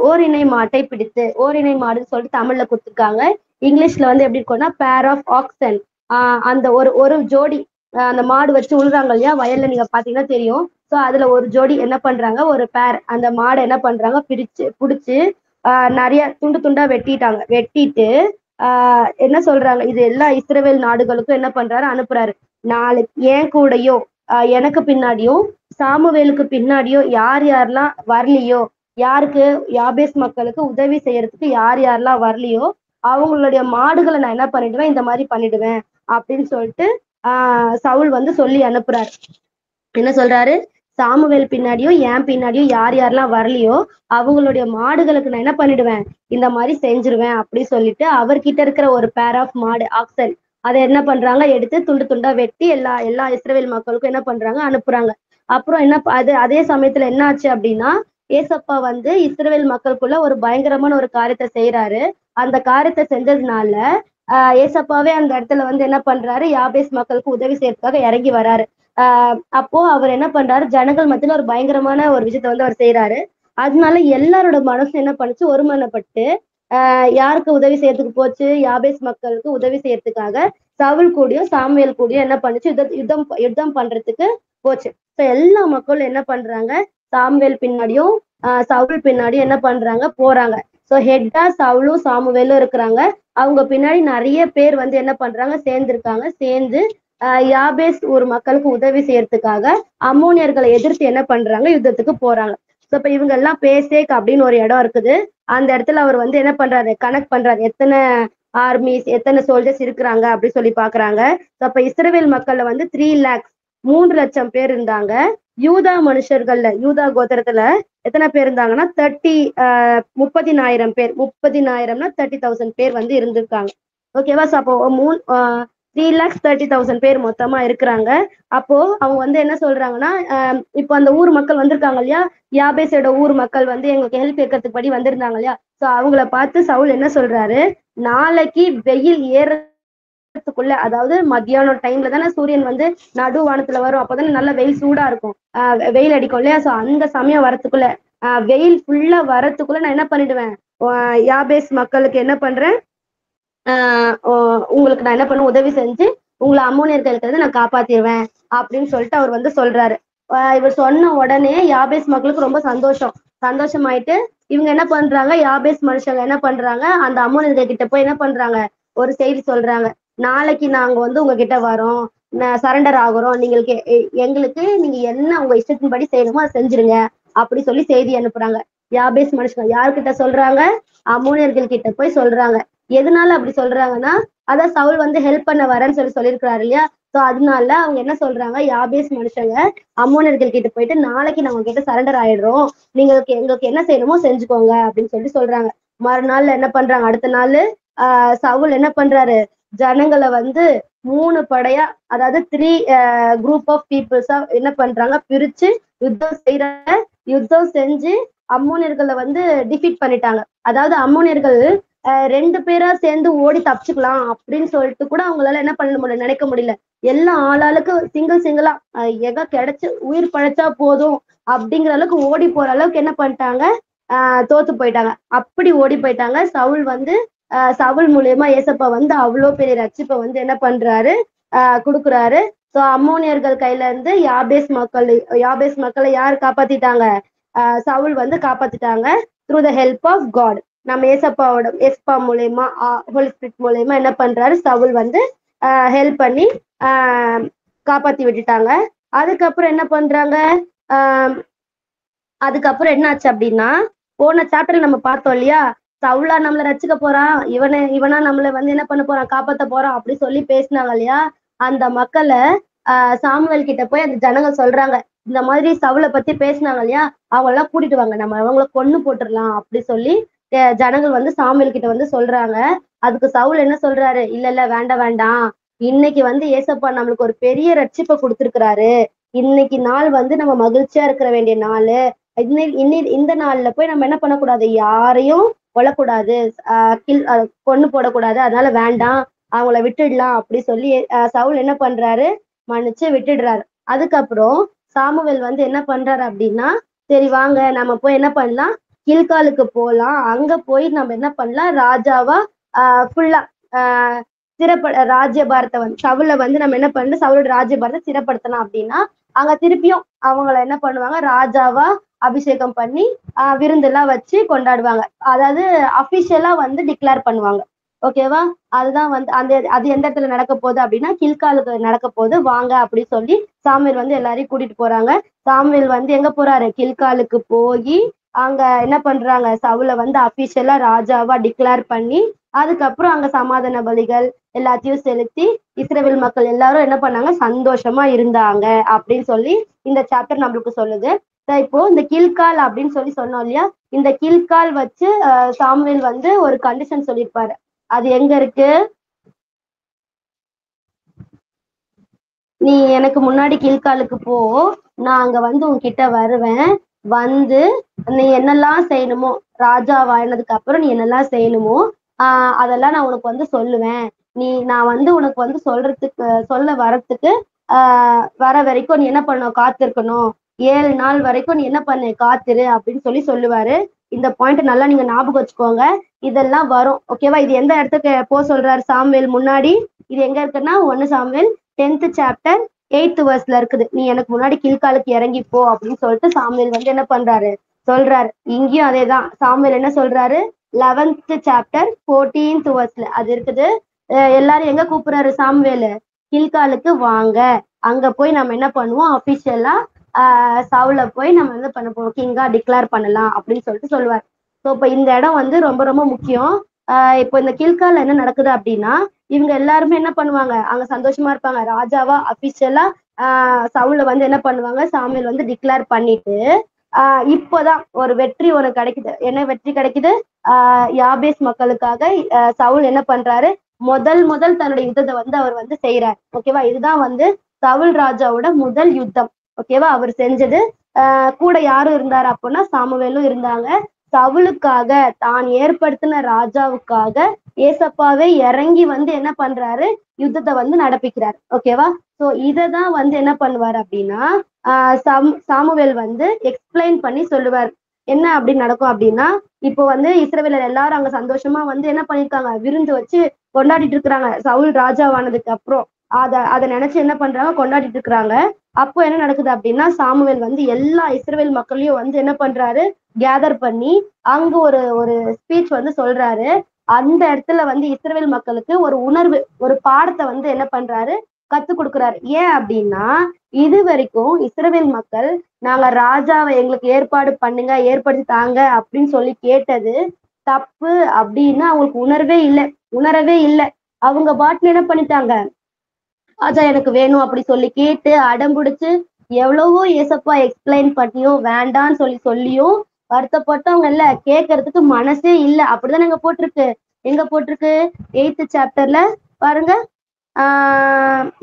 ஓரினை மாட்டை பிடித்து, ஓரினை மாடுன்னு சொல்லிட்டு தமிழ்ல கொடுத்துருக்காங்க. இங்கிலீஷ்ல வந்து எப்படி இருக்கும்னா பேர் ஆஃப் ஆக்சன். அந்த ஒரு ஒரு ஜோடி அந்த மாடு வச்சு உழுறாங்க இல்லையா வயல்ல, நீங்க பாத்தீங்கன்னா தெரியும். சோ அதுல ஒரு ஜோடி என்ன பண்றாங்க, ஒரு பேர் அந்த மாடை என்ன பண்றாங்க புடிச்சு நிறைய துண்டு துண்டா வெட்டிட்டு என்ன சொல்றாங்க, இது எல்லா இஸ்ரவேல் நாடுகளுக்கும் என்ன பண்றாரு, அனுப்புறாரு. நாளைக்கு என் கூடயோ எனக்கு பின்னாடியும் சாமுவேலுக்கு பின்னாடியோ யார் யாரெல்லாம் வரலையோ, யாருக்கு யாபேஸ் மக்களுக்கு உதவி செய்யறதுக்கு யார் யாரெல்லாம் வரலையோ அவங்களுடைய மாடுகளை நான் என்ன பண்ணிடுவேன், இந்த மாதிரி பண்ணிடுவேன் அப்படின்னு சொல்லிட்டு சவுல் வந்து சொல்லி அனுப்புறாரு. என்ன சொல்றாரு, சாமுவேல் பின்னாடியோ என் பின்னாடியோ யார் யாரெல்லாம் வரலையோ அவங்களுடைய மாடுகளுக்கு நான் என்ன பண்ணிடுவேன், இந்த மாதிரி செஞ்சிருவேன் அப்படின்னு சொல்லிட்டு அவர்கிட்ட இருக்கிற ஒரு பேர் ஆஃப் மாடு ஆக்சன் அதை என்ன பண்றாங்க, எடுத்து துண்டு துண்டா வெட்டி எல்லா இஸ்ரவேல் மக்களுக்கும் என்ன பண்றாங்க, அனுப்புறாங்க. அப்புறம் என்ன அதே சமயத்துல என்ன ஆச்சு அப்படின்னா, ஏசப்பா வந்து இஸ்ரவேல் மக்களுக்குள்ள ஒரு பயங்கரமான ஒரு காரியத்தை செய்யறாரு. அந்த காரியத்தை செஞ்சதுனால ஏசப்பாவே அந்த இடத்துல வந்து என்ன பண்றாரு, யாபேஸ் மக்களுக்கு உதவி செய்யறதுக்காக இறங்கி வராரு. அப்போ அவர் என்ன பண்றாரு, ஜனங்கள் மத்தியில ஒரு பயங்கரமான ஒரு விஷயத்த வந்து அவர் செய்யறாரு. அதனால எல்லாரோட மனசும் என்ன பண்ணுச்சு, ஒருமனப்பட்டு யாருக்கு உதவி செய்யறதுக்கு போச்சு, யாபேஸ் மக்களுக்கு உதவி செய்யறதுக்காக சவுல் கூடயும் சாமுவேல் கூடயும் என்ன பண்ணுச்சு, யுத்தம் பண்றதுக்கு போச்சு. ஸோ எல்லா மக்களும் என்ன பண்றாங்க, சாமுவேல் பின்னாடியும் சவுல் பின்னாடியும் என்ன பண்றாங்க, போறாங்க. ஸோ ஹெட்டா சவுலும் சாமுவேலும் இருக்கிறாங்க. அவங்க பின்னாடி நிறைய பேர் வந்து என்ன பண்றாங்க, சேர்ந்து யாபேஸ் ஊர் மக்களுக்கு உதவி செய்யறதுக்காக அம்மோனியர்களை எதிர்த்து என்ன பண்றாங்க, யுத்தத்துக்கு போறாங்க. ஸோ இப்ப இவங்க எல்லாம் பேசேக் அப்படின்னு ஒரு இடம் இருக்குது. அந்த இடத்துல அவர் வந்து என்ன பண்றாரு, கனெக்ட் பண்றாரு எத்தனை ஆர்மிஸ் எத்தனை சோல்ஜர்ஸ் இருக்கிறாங்க அப்படின்னு சொல்லி பாக்குறாங்க. அப்ப இஸ்ரவேல் மக்கள்ல வந்து 3 lakhs 3 லட்சம் பேர் இருந்தாங்க. யூதா மனுஷர்கள்ல யூதா கோத்திரத்துல எத்தனை பேர் இருந்தாங்கன்னா 30,000 பேர். 30,000னா 30,000 பேர் வந்து இருந்திருக்காங்க. ஓகேவா. ஸோ அப்போ 3,30,000 பேர் மொத்தமா இருக்கிறாங்க. அப்போ அவங்க வந்து என்ன சொல்றாங்கன்னா, இப்போ அந்த ஊர் மக்கள் வந்திருக்காங்க இல்லையா, யாபேஸோட ஊர் மக்கள் வந்து எங்களுக்கு ஹெல்ப் கேட்கறதுக்கு படி வந்திருந்தாங்க இல்லையா. ஸோ அவங்கள பார்த்து சவுல் என்ன சொல்றாரு, நாளைக்கு வெயில் ஏறதுக்குள்ள, அதாவது மத்தியானம் டைம்ல தானே சூரியன் வந்து நடுவானத்துல வரும், அப்பதானே நல்ல வெயில் சூடா இருக்கும், வெயில் அடிக்கும் இல்லையா. ஸோ அந்த சமயம் வரத்துக்குள்ள, வெயில் ஃபுல்லா வரத்துக்குள்ள நான் என்ன பண்ணிடுவேன், யாபேஸ் மக்களுக்கு என்ன பண்றேன், உங்களுக்கு நான் என்ன பண்ண உதவி செஞ்சு உங்களை அம்மோனியர்களுக்கு நான் காப்பாத்திடுவேன் அப்படின்னு சொல்லிட்டு அவர் வந்து சொல்றாரு. இவர் சொன்ன உடனே யாபேஸ் மக்களுக்கு ரொம்ப சந்தோஷமாயிட்டு இவங்க என்ன பண்றாங்க, யாபேஸ் மனுஷங்க என்ன பண்றாங்க, அந்த அம்மோனியர்கள் கிட்ட போய் என்ன பண்றாங்க, ஒரு செய்தி சொல்றாங்க. நாளைக்கு நாங்க வந்து உங்ககிட்ட வரோம், சரண்டர் ஆகுறோம், எங்களுக்கு நீங்க என்ன உங்க இஷ்டத்தின்படி செய்யணுமோ அதை செஞ்சிருங்க அப்படி சொல்லி செய்தி அனுப்புறாங்க. யாபேஸ் மனுஷங்க யாருக்கிட்ட சொல்றாங்க, அம்மோனியர்கள் கிட்ட போய் சொல்றாங்க. எதனால அப்படி சொல்றாங்கன்னா, அதான் சவுல் வந்து ஹெல்ப் பண்ண வரேன்னு சொல்லியிருக்கிறாரு இல்லையா. சோ அதனால அவங்க என்ன சொல்றாங்க, யாபேஸ் மனுஷங்க அம்மோனியர்கள் கிட்ட போயிட்டு நாளைக்கு நாங்க கிட்ட சரண்டர் ஆயிடுறோம், எங்களுக்கு என்ன செய்யணுமோ செஞ்சுக்கோங்க அப்படின்னு சொல்றாங்க. மறுநாள் என்ன பண்றாங்க, அடுத்த நாள் சவுல் என்ன பண்றாரு, ஜனங்களை வந்து 3 படையா, அதாவது 3 குரூப் ஆஃப் பீப்புள்ஸா என்ன பண்றாங்க, பிரிச்சு யுத்தம் செஞ்சு அம்மோனியர்களை வந்து டிஃபீட் பண்ணிட்டாங்க. அதாவது அம்மோனியர்கள் 2 பேரா சேர்ந்து ஓடி தப்பிச்சுக்கலாம் அப்படின்னு சொல்லிட்டு கூட அவங்களால என்ன பண்ண முடியல, நினைக்க முடியல. எல்லா ஆளாளுக்கு சிங்கிளா எங்க கிடைச்சு உயிர் பழைச்சா போதும் அப்படிங்கிற அளவுக்கு ஓடி போற அளவுக்கு என்ன பண்ணிட்டாங்க, தோத்து போயிட்டாங்க. அப்படி ஓடி போயிட்டாங்க. சவுல் மூலியமா ஏசப்பா வந்து அவ்வளோ பெரிய ரட்சிப்பை வந்து என்ன பண்றாரு, கொடுக்குறாரு. ஸோ அம்மோனியர்கள் கையில இருந்து யாபேஸ் மக்களை யார் காப்பாத்திட்டாங்க, சவுல் வந்து காப்பாத்திட்டாங்க. Through the help of God. நம்ம ஏசப்பா மூலயமா ஹோலி ஸ்பிரிட் மூலயமா என்ன பண்றாரு, சவுல் வந்து ஹெல்ப் பண்ணி காப்பாத்தி விட்டுட்டாங்க. அதுக்கப்புறம் என்ன பண்றாங்க, அதுக்கப்புறம் என்ன ஆச்சு அப்படின்னா, போன சாப்டர்ல நம்ம பார்த்தோம் இல்லையா, சவுலா நம்மள ரசிக்க போறான், இவனா நம்மள வந்து என்ன பண்ண போறான், காப்பாத்த போறான் அப்படி சொல்லி பேசினாங்க இல்லையா? அந்த மக்களை சாமுவேல் கிட்ட போய் அந்த ஜனங்கள் சொல்றாங்க, இந்த மாதிரி சவுலை பத்தி பேசினாங்க இல்லையா, அவங்க எல்லாம் கூட்டிட்டு வாங்க, நம்ம அவங்கள கொன்னு போட்டுடலாம் அப்படி சொல்லி ஜனங்கள் வந்து சாமுவேல் கிட்ட வந்து சொல்றாங்க. அதுக்கு சவுல் என்ன சொல்றாரு, இல்ல இல்ல வேண்டாம் வேண்டாம், இன்னைக்கு வந்து ஏசப்பா நம்மளுக்கு ஒரு பெரிய ரட்சிப்பை கொடுத்திருக்கிறாரு, இன்னைக்கு நாள் வந்து நம்ம மகிழ்ச்சியா இருக்கிற வேண்டிய நாள், இந்த நாள்ல போய் நம்ம என்ன பண்ணக்கூடாது, யாரையும் கொல்லக்கூடாது, கொன்னு போடக்கூடாது, அதனால வேண்டாம், அவங்கள விட்டுடலாம் அப்படி சொல்லி சவுல் என்ன பண்றாரு, மன்னிச்சு விட்டுடுறாரு. அதுக்கப்புறம் சாமுவேல் வந்து என்ன பண்றாரு அப்படின்னா, சரி வாங்க நம்ம போய் என்ன பண்ணலாம், கில்காலுக்கு போலாம், அங்க போய் நம்ம என்ன பண்ணலாம், ராஜாவா ஃபுல்லா ராஜ்யபாரத்தை வந்து சவுல வந்து நம்ம என்ன பண்ணணும், சவுலோட ராஜ்யபாரத்தை சிறப்படுத்தலாம் அப்படின்னா அங்க திருப்பியும் அவங்கள என்ன பண்ணுவாங்க, ராஜாவா அபிஷேகம் பண்ணி விருந்தெல்லாம் வச்சு கொண்டாடுவாங்க. அதாவது அபிஷியலா வந்து டிக்ளேர் பண்ணுவாங்க. ஓகேவா? அதுதான் வந்து அது எந்த இடத்துல நடக்க போகுது அப்படின்னா கில்காலுக்கு நடக்க போகுது, வாங்க அப்படி சொல்லி சாமுவேல் வந்து எல்லாரையும் கூட்டிட்டு போறாங்க. சாமுவேல் வந்து எங்க போறாரு, கில்காலுக்கு போய் அங்க என்ன பண்றாங்க, சவுல வந்து அபிஷியலா ராஜாவா டிக்ளேர் பண்ணி அதுக்கப்புறம் அங்க சமாதான பலிகள் எல்லாத்தையும் செலுத்தி இஸ்ரவேல் மக்கள் எல்லாரும் என்ன பண்ணாங்க, சந்தோஷமா இருந்தாங்க அப்படின்னு சொல்லி இந்த சாப்டர் நம்மளுக்கு சொல்லுது. இப்போ இந்த கில்கால் அப்படின்னு சொல்லி சொன்னோம் இல்லையா, இந்த கில்கால் வச்சு சாமுவேல் வந்து ஒரு கண்டிஷன் சொல்லியிருப்பாரு. அது எங்க இருக்கு, நீ எனக்கு முன்னாடி கில்காலுக்கு போ, நான் அங்க வந்து உன்கிட்ட வருவேன், வந்து நீ என்னெல்லாம் செய்யணுமோ, ராஜா வாயினதுக்கு அப்புறம் நீ என்னெல்லாம் செய்யணுமோ அதெல்லாம் நான் உனக்கு வந்து சொல்லுவேன், நான் வந்து உனக்கு வந்து சொல்ல வரத்துக்கு வர வரைக்கும் நீ என்ன பண்ணணும், காத்திருக்கணும், 7 நாள் வரைக்கும் நீ என்ன பண்ணு, காத்திரு அப்படின்னு சொல்லி சொல்லுவாரு. இந்த பாயிண்ட் நல்லா நீங்க ஞாபகம் வச்சுக்கோங்க, இதெல்லாம் வரும். ஓகேவா? இது எந்த இடத்துக்கு போ சொல்றாரு சாமுவேல் முன்னாடி, இது எங்க இருக்குன்னா 1 சாமுவேல் 10th சாப்டர் 8th வெர்ஸ்ல இருக்குது. நீ எனக்கு முன்னாடி கில்காலுக்கு இறங்கி போ அப்படின்னு சொல்லிட்டு சாமுவேல் வந்து என்ன பண்றாரு, சொல்றாரு. இங்கேயும் அதேதான், சாமுவேல் என்ன சொல்றாரு, 11th சாப்டர் 14th வெர்ஸ்ல அது இருக்குது. எல்லாரும் எங்க கூப்பிடுறாரு சாமுவேல், கில்காலுக்கு வாங்க, அங்க போய் நம்ம என்ன பண்ணுவோம், அபிஷியலா சவுல போய் நம்ம என்ன பண்ண போறோம், கிங்கா டிக்ளேர் பண்ணலாம் அப்படின்னு சொல்லிட்டு சொல்லுவார். ஸோ இப்போ இந்த இடம் வந்து ரொம்ப ரொம்ப முக்கியம். இப்போ இந்த கில்கால என்ன நடக்குது அப்படின்னா, இவங்க எல்லாருமே என்ன பண்ணுவாங்க, அங்க சந்தோஷமா இருப்பாங்க, ராஜாவா அபிஷியலா சவுல வந்து என்ன பண்ணுவாங்க, சாமுவேல் வந்து டிக்ளேர் பண்ணிட்டு இப்போதான் ஒரு வெற்றி ஒன்று கிடைக்குது. என்ன வெற்றி கிடைக்குது, யாபேஸ் மக்களுக்காக சவுல் என்ன பண்றாரு, முதல் தன்னுடைய யுத்தத்தை வந்து அவர் வந்து செய்யறாரு. ஓகேவா? இதுதான் வந்து சவுல் ராஜாவோட முதல் யுத்தம். ஓகேவா? அவர் செஞ்சது. கூட யாரும் இருந்தாரு அப்படின்னா சாமுவேலும் இருந்தாங்க. சவுலுக்காக, தான் ஏற்படுத்தின ராஜாவுக்காக ஏசப்பாவே இறங்கி வந்து என்ன பண்றாரு, யுத்தத்தை வந்து நடப்பிக்கிறார். ஓகேவா? சோ இததான் வந்து என்ன பண்ணுவார் அப்படின்னா சாமுவேல் வந்து எக்ஸ்பிளைன் பண்ணி சொல்லுவார். என்ன அப்படி நடக்கும் அப்படின்னா, இப்போ வந்து இஸ்ரவேலர் எல்லாரும் அங்க சந்தோஷமா வந்து என்ன பண்ணிருக்காங்க, விருந்து வச்சு கொண்டாடிட்டு இருக்கிறாங்க. சவுல் ராஜாவானதுக்கு அப்புறம் அதை நினைச்சு என்ன பண்றாங்க, கொண்டாடிட்டு இருக்கிறாங்க. அப்போ என்ன நடக்குது அப்படின்னா, சாமுவேல் வந்து எல்லா இஸ்ரவேல் மக்களையும் வந்து என்ன பண்றாரு, கேதர் பண்ணி அங்க ஒரு ஒரு ஸ்பீச் வந்து சொல்றாரு. அந்த இடத்துல வந்து இஸ்ரவேல் மக்களுக்கு ஒரு உணர்வு, ஒரு பாடத்தை வந்து என்ன பண்றாரு, கத்து கொடுக்குறாரு. ஏன் அப்படின்னா, இது வரைக்கும் இஸ்ரவேல் மக்கள் நாங்க ராஜாவை எங்களுக்கு ஏற்பாடு பண்ணுங்க, ஏற்படுத்தி தாங்க அப்படின்னு சொல்லி கேட்டது தப்பு அப்படின்னு அவங்களுக்கு உணரவே இல்லை. அவங்க பாட்டுல என்ன பண்ணிட்டாங்க, ராஜா எனக்கு வேணும் அப்படி சொல்லி கேட்டு அடம்பிடிச்சு எவ்வளவோ ஏசப்பா எக்ஸ்பிளைன் பண்ணியும் வேண்டான்னு சொல்லியும் வருத்தப்பட்டவங்க இல்ல, கேட்கறதுக்கு மனசே இல்ல. அப்படிதான் எங்க போட்டிருக்கு 8th சாப்டர்ல பாருங்க,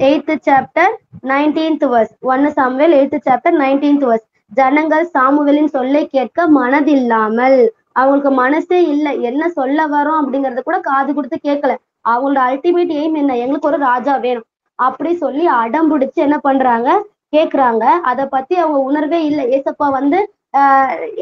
8th chapter 19th verse, 1 Samuel 8th chapter 19th verse. ஜனங்கள் சாமுவேலின் சொல்லை கேட்க மனதில்லாமல், அவங்களுக்கு மனசே இல்லை, என்ன சொல்ல வரோம் அப்படிங்கறத கூட காது கொடுத்து கேட்கல. அவங்களோட அல்டிமேட் எய்ம் என்ன, எங்களுக்கு ஒரு ராஜா வேணும் அப்படி சொல்லி அடம் பிடிச்சு என்ன பண்றாங்க, கேக்குறாங்க. அதை பத்தி அவங்க உணர்வே இல்லை. ஏசப்பா வந்து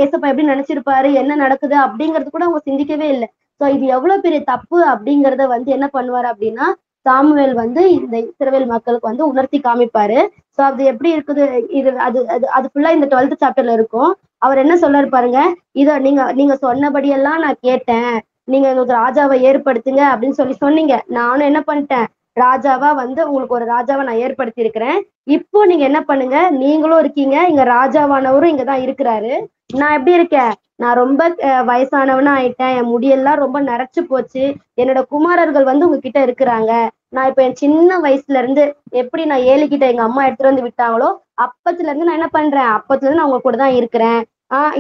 ஏசப்பா எப்படி நினைச்சிருப்பாரு, என்ன நடக்குது அப்படிங்கறது கூட அவங்க சிந்திக்கவே இல்லை. சோ இது எவ்வளவு பெரிய தப்பு அப்படிங்கறத வந்து என்ன பண்ணுவாரு அப்படின்னா சாமுவேல் வந்து இந்த இஸ்ரவேல் மக்களுக்கு வந்து உணர்த்தி காமிப்பாரு. சோ அது எப்படி இருக்குது, இது அது அது அது ஃபுல்லா இந்த 12th சாப்டர்ல இருக்கும். அவர் என்ன சொல்றாரு பாருங்க, இத நீங்க சொன்னபடியெல்லாம் நான் கேட்டேன், நீங்க எங்களுக்கு ராஜாவை ஏற்படுத்துங்க அப்படின்னு சொன்னீங்க, நானும் என்ன பண்ணிட்டேன், ராஜாவா வந்து உங்களுக்கு ஒரு ராஜாவை நான் ஏற்படுத்தி இருக்கிறேன். இப்போ நீங்க என்ன பண்ணுங்க, நீங்களும் இருக்கீங்க, இங்க ராஜாவானவரும் இங்கதான் இருக்கிறாரு, நான் எப்படி இருக்கேன், நான் ரொம்ப வயசானவனா ஆயிட்டேன், என் முடியெல்லாம் ரொம்ப நரைச்சு போச்சு, என்னோட குமாரர்கள் வந்து உங்ககிட்ட இருக்கிறாங்க. நான் இப்ப என் சின்ன வயசுல இருந்து எப்படி நான் ஏலிகிட்ட எங்க அம்மா எடுத்துட்டு வந்து விட்டாங்களோ அப்பத்துல இருந்து நான் என்ன பண்றேன், அப்பத்துல இருந்து நான் உங்க கூட தான் இருக்கிறேன்.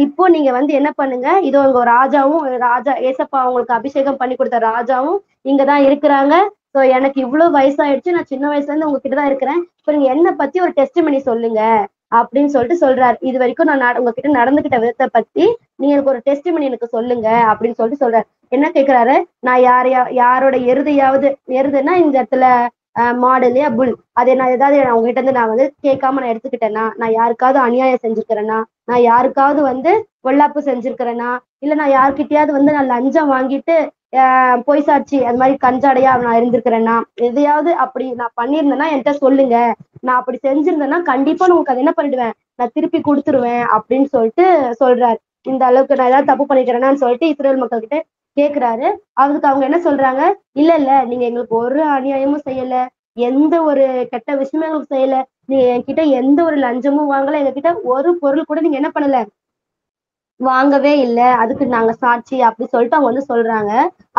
இப்போ நீங்க வந்து என்ன பண்ணுங்க, இதோ உங்க ராஜாவும் ராஜா ஏசப்பா உங்களுக்கு அபிஷேகம் பண்ணி கொடுத்த ராஜாவும் இங்கதான் இருக்கிறாங்க. சோ எனக்கு இவ்வளவு வயசாயிடுச்சு, நான் சின்ன வயசுல இருந்து உங்ககிட்ட தான் இருக்கிறேன். இப்ப நீங்க என்ன பத்தி ஒரு டெஸ்டிமனி சொல்லுங்க அப்படின்னு சொல்லிட்டு சொல்றாரு. இது வரைக்கும் நான் உங்ககிட்ட நடந்துகிட்ட விதத்தை பத்தி நீங்க எனக்கு ஒரு டெஸ்டிமனி எனக்கு சொல்லுங்க அப்படின்னு சொல்லிட்டு சொல்றாரு. என்ன கேக்குறாரு, நான் யாரோட எருதுன்னா இந்த இடத்துல மாடு இல்லையா, புல். அதை நான் ஏதாவது உங்ககிட்ட இருந்து நான் வந்து கேட்காம நான் எடுத்துக்கிட்டேன்னா, நான் யாருக்காவது அநியாயம் செஞ்சுக்கிறேன்னா, நான் யாருக்காவது வந்து பொல்லாப்பு செஞ்சிருக்கிறேன்னா, இல்ல நான் யாருக்கிட்டயாவது வந்து நான் லஞ்சம் வாங்கிட்டு பொய் சாட்சி அது மாதிரி கஞ்சாடையா நான் இருந்திருக்கிறேன்னா, எதையாவது அப்படி நான் பண்ணியிருந்தேன்னா என்கிட்ட சொல்லுங்க. நான் அப்படி செஞ்சிருந்தேன்னா கண்டிப்பா நான் உங்களுக்கு அதை என்ன பண்ணிடுவேன், நான் திருப்பி கொடுத்துருவேன் அப்படின்னு சொல்லிட்டு சொல்றாரு. இந்த அளவுக்கு நான் ஏதாவது தப்பு பண்ணிக்கிறேன்னான்னு சொல்லிட்டு இஸ்ரேல் மக்கள் கிட்ட கேக்குறாரு. அதுக்கு அவங்க என்ன சொல்றாங்க, இல்ல இல்ல நீங்க எங்களுக்கு ஒரு அநியாயமும் செய்யல, எந்த ஒரு கெட்ட விஷயமும் எங்களுக்கு செய்யல, நீங்க என்கிட்ட எந்த ஒரு லஞ்சமும் வாங்கல, எங்ககிட்ட ஒரு பொருள் கூட நீங்க என்ன பண்ணல, வாங்கவே இல்லை, அதுக்கு நாங்க சாட்சி அப்படி சொல்லிட்டு அவங்க வந்து சொல்றாங்க.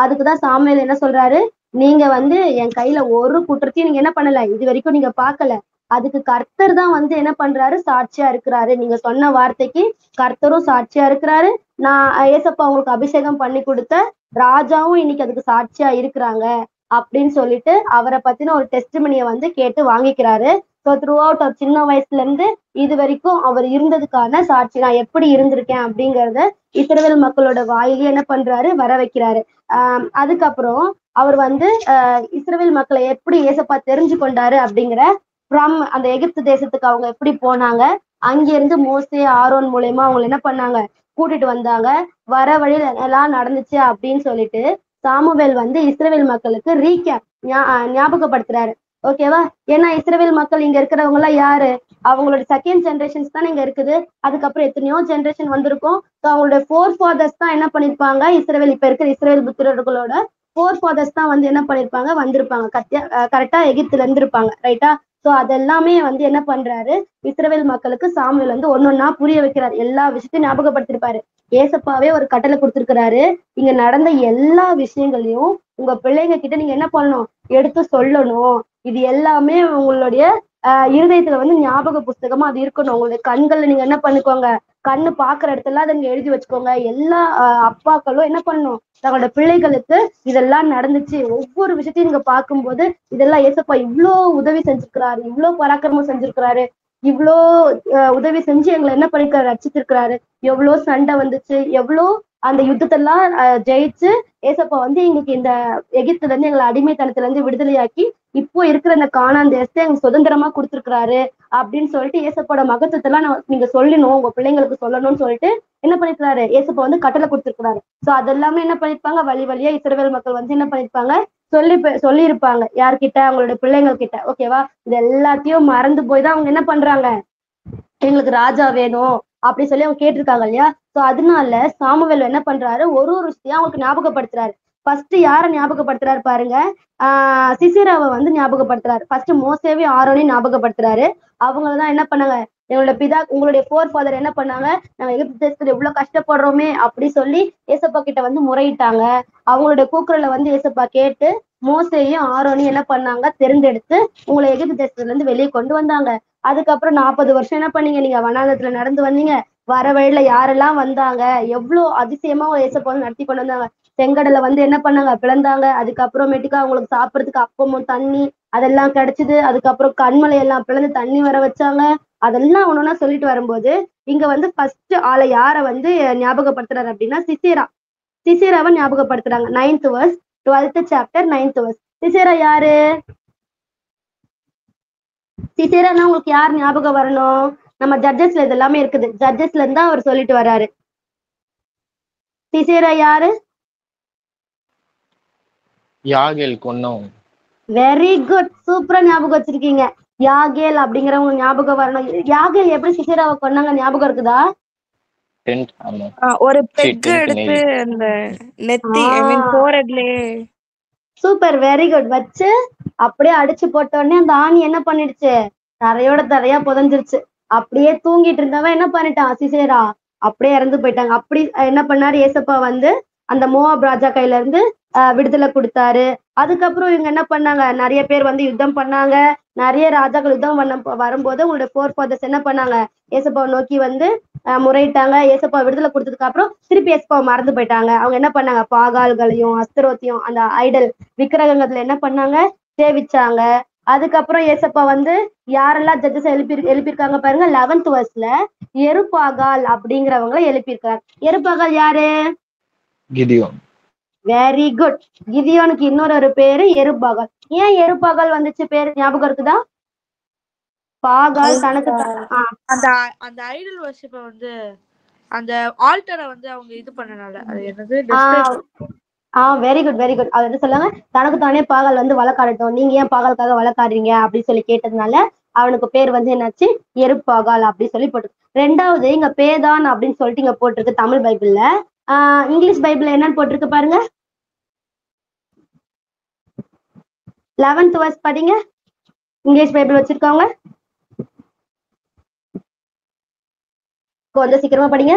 அதுக்குதான் சாமுவேல் என்ன சொல்றாரு, நீங்க வந்து என் கையில ஒரு குற்றத்தையும் நீங்க என்ன பண்ணல, இது வரைக்கும் நீங்க பார்க்கல, அதுக்கு கர்த்தர் தான் வந்து என்ன பண்றாரு, சாட்சியா இருக்கிறாரு. நீங்க சொன்ன வார்த்தைக்கு கர்த்தரும் சாட்சியா இருக்கிறாரு. நான் ஏசப்பா உங்களுக்கு அபிஷேகம் பண்ணி கொடுத்த ராஜாவும் இன்னைக்கு அதுக்கு சாட்சியா இருக்கிறாங்க அப்படின்னு சொல்லிட்டு அவரை பத்தின ஒரு டெஸ்டிமனியை வந்து கேட்டு வாங்கிக்கிறாரு. ஸோ த்ரூ அவுட் அவர் சின்ன வயசுல இருந்து இது வரைக்கும் அவர் இருந்ததுக்கான சாட்சி, நான் எப்படி இருந்திருக்கேன் அப்படிங்கறத இஸ்ரவேல் மக்களோட வாயிலே என்ன பண்றாரு, வர வைக்கிறாரு. அதுக்கப்புறம் அவர் வந்து இஸ்ரவேல் மக்களை எப்படி ஏசப்பா தெரிஞ்சு கொண்டாரு அப்படிங்கிற ஃப்ரம் அந்த எகிப்து தேசத்துக்கு அவங்க எப்படி போனாங்க, அங்கிருந்து மோசே ஆரோன் மூலயமா அவங்க என்ன பண்ணாங்க, கூட்டிட்டு வந்தாங்க, வர வழியில எல்லாம் நடந்துச்சு அப்படின்னு சொல்லிட்டு சாமுவேல் வந்து இஸ்ரவேல் மக்களுக்கு ரீகேப் ஞாபகப்படுத்துறாரு. ஓகேவா? ஏன்னா இஸ்ரவேல் மக்கள் இங்க இருக்கிறவங்க எல்லாம் யாரு, அவங்களோட செகண்ட் ஜென்ரேஷன்ஸ் தானே இங்க இருக்குது. அதுக்கப்புறம் எத்தனையோ ஜென்ரேஷன் வந்திருக்கும். ஸோ அவங்களோட ஃபோர் ஃபாதர்ஸ் தான் என்ன பண்ணிருப்பாங்க, இஸ்ரவேல் இப்ப இருக்கிற இஸ்ரவேல் புத்திரர்களோட ஃபோர் ஃபாதர்ஸ் தான் வந்து என்ன பண்ணிருப்பாங்க, வந்திருப்பாங்க, கரெக்டா எகிப்துல இருந்திருப்பாங்க, ரைட்டா? ஸோ அதெல்லாமே வந்து என்ன பண்றாரு, இஸ்ரவேல் மக்களுக்கு சாமுவேல் வந்து ஒன்னொன்னா புரிய வைக்கிறார், எல்லா விஷயத்தையும் ஞாபகப்படுத்திருப்பாரு. ஏசப்பாவே ஒரு கட்டளை கொடுத்திருக்கிறாரு, இங்க நடந்த எல்லா விஷயங்களையும் உங்க பிள்ளைங்க கிட்ட நீங்க என்ன பண்ணணும், எடுத்து சொல்லணும். இது எல்லாமே உங்களுடைய இருதயத்துல வந்து ஞாபக புஸ்தகமா அது இருக்கணும். உங்களுடைய கண்கள்ல நீங்க என்ன பண்ணிக்கோங்க, கண்ணு பாக்குற இடத்துல அதை நீங்க எழுதி வச்சுக்கோங்க. எல்லா அப்பாக்களும் என்ன பண்ணணும், தங்களோட பிள்ளைகளுக்கு இதெல்லாம் நடந்துச்சு, ஒவ்வொரு விஷயத்தையும் நீங்க பார்க்கும்போது இதெல்லாம் ஏசப்பா இவ்வளோ உதவி செஞ்சிருக்கிறாரு, இவ்வளோ பராக்கிரமம் செஞ்சிருக்கிறாரு, இவ்வளோ உதவி செஞ்சு எங்களை என்ன பண்ணிருக்காரு, ரட்சிச்சிருக்கிறாரு, எவ்வளோ சண்டை வந்துச்சு, எவ்வளோ அந்த யுத்தத்தெல்லாம் ஜெயிச்சு ஏசப்பா வந்து எங்களுக்கு இந்த எகிப்துல இருந்து எங்களை அடிமைத்தனத்துல இருந்து விடுதலையாக்கி இப்போ இருக்கிற இந்த கானான் தேசத்தை எங்களுக்கு சுதந்திரமா கொடுத்துருக்கிறாரு அப்படின்னு சொல்லிட்டு ஏசப்போட மகத்துவத்தெல்லாம் நீங்க சொல்லணும், உங்க பிள்ளைங்களுக்கு சொல்லணும்னு சொல்லிட்டு என்ன பண்ணிருக்கிறாரு, ஏசப்பா வந்து கட்டளை கொடுத்திருக்கிறாரு. சோ அதெல்லாமே என்ன பண்ணிருப்பாங்க, வழி வழியா இஸ்ரவேல் மக்கள் வந்து என்ன பண்ணிருப்பாங்க, சொல்லி இருப்பாங்க, யார்கிட்ட, அவங்களோட பிள்ளைங்கள் கிட்ட. ஓகேவா? இது எல்லாத்தையும் மறந்து போய் தான் அவங்க என்ன பண்றாங்க, எங்களுக்கு ராஜா வேணும் அப்படி சொல்லி அவங்க கேட்டிருக்காங்க இல்லையா? சோ அதனால சாமுவேல் என்ன பண்றாரு, ஒரு விஷயம் அவங்களுக்கு ஞாபகப்படுத்துறாரு. ஃபர்ஸ்ட் யார ஞாபகப்படுத்துறாரு பாருங்க, சிசிராவை வந்து ஞாபகப்படுத்துறாரு. ஃபர்ஸ்ட் மோசேவே ஆரோனையும் ஞாபகப்படுத்துறாரு. அவங்களதான் என்ன பண்ணாங்க, எங்களோட பிதா உங்களுடைய ஃபோர் ஃபாதர் என்ன பண்ணாங்க, நாங்க எகிப்து தேசத்துல எவ்வளவு கஷ்டப்படுறோமே அப்படி சொல்லி ஏசப்பா கிட்ட வந்து முறையிட்டாங்க. அவங்களுடைய கூக்குரலை வந்து ஏசப்பா கேட்டு மோசேயும் ஆரோனையும் என்ன பண்ணாங்க, தேர்ந்தெடுத்து உங்களை எகிப்து தேசத்துல இருந்து வெளியே கொண்டு வந்தாங்க. அதுக்கப்புறம் 40 வருஷம் என்ன பண்ணீங்க, நீங்க வனாந்தரத்துல நடந்து வந்தீங்க, வர வழியில யாரெல்லாம் வந்தாங்க, எவ்வளவு அதிசயமா ஏசப்பா நடத்தி கொண்டு வந்தாங்க. செங்கடலை வந்து என்ன பண்ணாங்க, பிளந்தாங்க. அதுக்கப்புறமேட்டுக்கு அவங்களுக்கு சாப்பிடறதுக்கு அப்பமும் தண்ணி அதெல்லாம் கிடைச்சது. அதுக்கப்புறம் கண்மலை எல்லாம் பிளந்து தண்ணி வர வச்சாங்க. அதெல்லாம் ஒண்ணுன்னா சொல்லிட்டு வரும்போது இங்க வந்து ஃபர்ஸ்ட் ஆளை யார வந்து ஞாபகப்படுத்துறாரு அப்படின்னா சிசேராவை ஞாபகப்படுத்துறாங்க. 9th verse 12th chapter 9th verse. Sisera யாரு, சிசேரானா உங்களுக்கு யார் ஞாபகம் வரணும், நம்ம ஜட்ஜஸ்ல இது எல்லாமே இருக்குது, ஜட்ஜஸ்ல இருந்தா அவர் சொல்லிட்டு வர்றாரு. சிசேரா யாரு, யாகேல் கொன்னவன். வெரி குட், சூப்பரா ஞாபகம் வச்சிருக்கீங்க. யாகேல் அப்படிங்கிறவங்க ஞாபகம் வரணும். யாகேல் எப்படி சிசேராவை கொன்னாங்க ஞாபகம் இருக்குதா? ஒரு பெக் எடுத்து அந்த நெத்தி ஐ மீன் ஃபோர்ஹெட்லயே. Super, very good. வச்சு அப்படியே அடிச்சு போட்ட உடனே அந்த ஆணி என்ன பண்ணிடுச்சு, தரையோட தரையா புதஞ்சிருச்சு. அப்படியே தூங்கிட்டு இருந்தவன் என்ன பண்ணிட்டான், சிசேரா அப்படியே இறந்து போயிட்டாங்க. அப்படி என்ன பண்ணாரு ஏசப்பா வந்து அந்த மோவாப் ராஜா கையில இருந்து விடுதலை கொடுத்தாரு. அதுக்கப்புறம் இவங்க என்ன பண்ணாங்க, நிறைய பேர் வந்து யுத்தம் பண்ணாங்க. நிறைய ராஜாக்கள் யுத்தம் பண்ண வரும்போது உங்களோட ஃபோர் ஃபாதர்ஸ் என்ன பண்ணாங்க, ஏசப்பாவை நோக்கி வந்து முறையிட்டாங்க. ஏசப்பா விடுதலை கொடுத்ததுக்கு அப்புறம் திருப்பி ஏசப்பாவை மறந்து போயிட்டாங்க. அவங்க என்ன பண்ணாங்க, பாகால்களையும் அஸ்தரோத்தையும் அந்த ஐடல் விக்கிரகத்துல என்ன பண்ணாங்க, சேவிச்சாங்க. அதுக்கப்புறம் ஏசப்பா வந்து யாரெல்லாம் ஜட்ஜஸ் எழுப்பியிருக்காங்க பாருங்க, 11th verseல எருபாகால் அப்படிங்கிறவங்களை எழுப்பியிருக்காங்க. எருபாகால் யாரு? Gideon. Very good. கிதியோனுக்கு இன்னொரு பேரு எருபாகால். ஏன் எருபாகால் வந்துச்சு பேரு ஞாபகம் இருக்குதா? பாகால் தனக்கு அந்த அந்த ஐடல் வர்ஷிப்ப வந்து அந்த ஆல்டரை வந்து அவங்க இது பண்ணனால அது என்னது வெரி குட் வெரி குட். அவர் என்ன சொல்லாங்க, தனக்கு தானே பாகால் வந்து வழக்காடட்டும், நீங்க ஏன் பாகாலுக்காக வழக்காடுறீங்க அப்படின்னு சொல்லி கேட்டதுனால அவனுக்கு பேர் வந்து என்னாச்சு, எருப்பாகால் அப்படின்னு சொல்லி போட்டு. ரெண்டாவது இங்க பேதான் அப்படின்னு சொல்லிட்டு இங்க போட்டிருக்கு தமிழ் பைபிள்ல. இங்கிலீஷ் பைபிள்ல என்னன்னு போட்டிருக்கு பாருங்க. 11th verse படிங்க. இங்கிலீஷ் பைபிள் வச்சிருக்கவங்க கொஞ்சம் சீக்கிரமா படிங்க.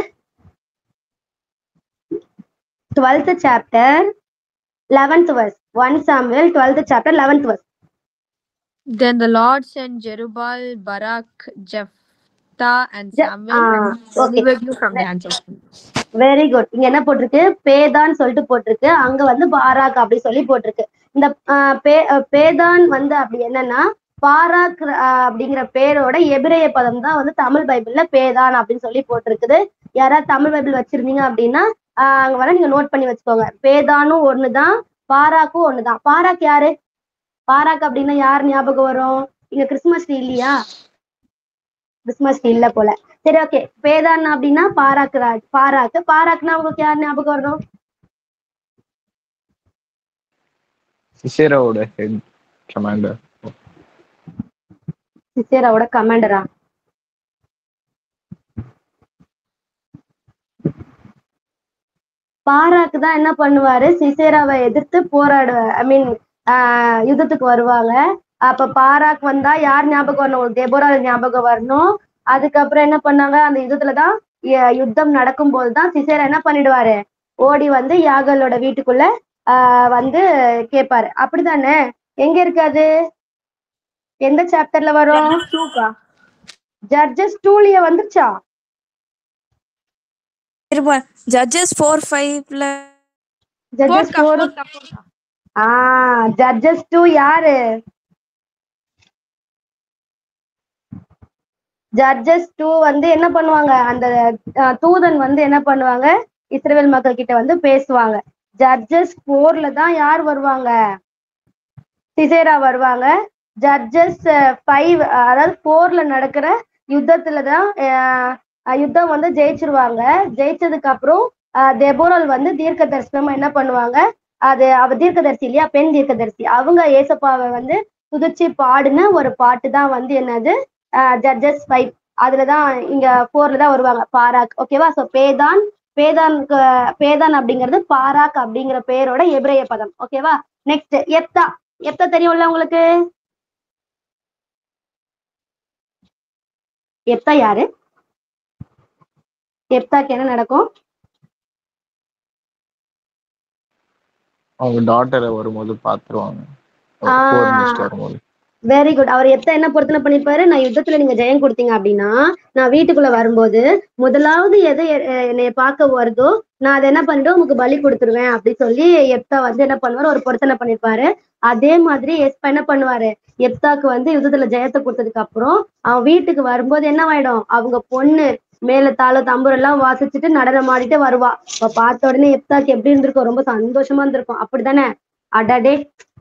12th chapter 11th verse. 1 Samuel 12th chapter 11th verse. Then the Lord sent Jerubbaal, Barak, Jephthah, and Samuel and delivered you from the hands of them. Very good. இங்க என்ன போட்டிருக்கு, பேதான் சொல்லிட்டு போட்டிருக்கு. அங்க வந்து பாராக் அப்படி சொல்லி போட்டிருக்கு. இந்த பேதான் வந்து அப்படி என்னன்னா பாராக் அப்படிங்கிற பேரோட எபிரேய பதம் தான் வந்து தமிழ் பைபிள்ல பேதான் அப்படின்னு சொல்லி போட்டிருக்குது. யாராவது தமிழ் பைபிள் வச்சிருந்தீங்க அப்படின்னா அங்க வர நீங்க நோட் பண்ணி வச்சுக்கோங்க. பேதானும் ஒண்ணுதான், பாராக்கும் ஒண்ணுதான். பாராக் யாரு? பாராக் அப்படின்னா யார் ஞாபகம் வரும்? இங்க கிறிஸ்துமஸ் ட்ரீ இல்லையா? கிறிஸ்துமஸ் ட்ரீ இல்ல போல. சரி ஓகே. பேதான் அப்படின்னா பாராக்னா உங்களுக்கு யார் ஞாபகம் வரும்? சிசேராவோட ஹெட் கமாண்டர். சிசேராவோட கமாண்டரா? பாராக்கு தான் என்ன பண்ணுவாரு, சிசேராவை எதிர்த்து யுத்தத்துக்கு வருவாங்க. அப்ப பாராக் வந்தா யார் ஞாபகம் வரணும்? தெபோரால் ஞாபகம் வரணும். அதுக்கப்புறம் என்ன பண்ணாங்க, அந்த யுத்தத்துலதான் யுத்தம் நடக்கும் போதுதான் சிசேரா என்ன பண்ணிடுவாரு, ஓடி வந்து யாகலோட வீட்டுக்குள்ள வந்து கேட்பாரு. அப்படித்தானே? எங்க இருக்காது, எந்த சாப்டர்ல வரும்? ஜட்ஜஸ் 2லயே வந்துச்சா? Judges 4:5ல judges 4. ஜட்ஜஸ் 2 யாரு? ஜட்ஜஸ் 2 வந்து என்ன பண்ணுவாங்க, அந்த தூதன் வந்து என்ன பண்ணுவாங்க, இஸ்ரவேல் மக்கள் கிட்ட வந்து பேசுவாங்க. ஜட்ஜஸ் 4ல தான் யார் வருவாங்க, சிசேரா வருவாங்க. ஜட்ஜஸ் 5 அதாவது 4ல நடக்கிற யுத்தத்துலதான் யுத்தம் வந்து ஜெயிச்சிருவாங்க. ஜெயிச்சதுக்கு அப்புறம் தெபோரால் வந்து தீர்க்க தரிசனமா என்ன பண்ணுவாங்க, அது அவ தீர்க்கதரிசி இல்லையா, பெண் தீர்க்கதரிசி, அவங்க ஏசப்பாவை வந்து துதிச்சு பாடின ஒரு பாட்டு தான் வந்து என்னது, ஜட்ஜஸ் 5. அதுலதான் இங்க 4ல தான் வருவாங்க பாராக். ஓகேவா? சோ பேதான் அப்படிங்கிறது பாராக் அப்படிங்கிற பேரோட எபிரேய பதம். ஓகேவா? நெக்ஸ்ட் எப்தா தெரியும்ல உங்களுக்கு? எப்தா யாரு? எப்தாக்கு என்ன நடக்கும்? அவங்க டாட்டரை வரும்போது பாத்துருவாங்க வரும்போது. Very good. அவர் என்ன பொருத்தனை பண்ணிருப்பாரு, நான் யுத்தத்துல நீங்க ஜெயம் கொடுத்தீங்க அப்படின்னா நான் வீட்டுக்குள்ள வரும்போது முதலாவது எதை என்னைய பார்க்க வருதோ நான் அதை என்ன பண்ணிட்டு உங்களுக்கு பலி கொடுத்துருவேன் அப்படின்னு சொல்லி எப்தா வந்து என்ன பண்ணுவாரு, ஒரு பொருத்தனை பண்ணிருப்பாரு. அதே மாதிரி எஸ்பா என்ன பண்ணுவாரு, எப்தாக்கு வந்து யுத்தத்துல ஜெயத்தை கொடுத்ததுக்கு அப்புறம் அவன் வீட்டுக்கு வரும்போது என்ன ஆயிடும், அவங்க பொண்ணு மேல தாள தம்பூர் எல்லாம் வாசிச்சுட்டு நடனம் ஆடிட்டு வருவா. இப்ப பார்த்த உடனே எப்தாக்கு எப்படி இருந்திருக்கும், ரொம்ப சந்தோஷமா இருந்திருக்கும். அப்படித்தானே? அடடே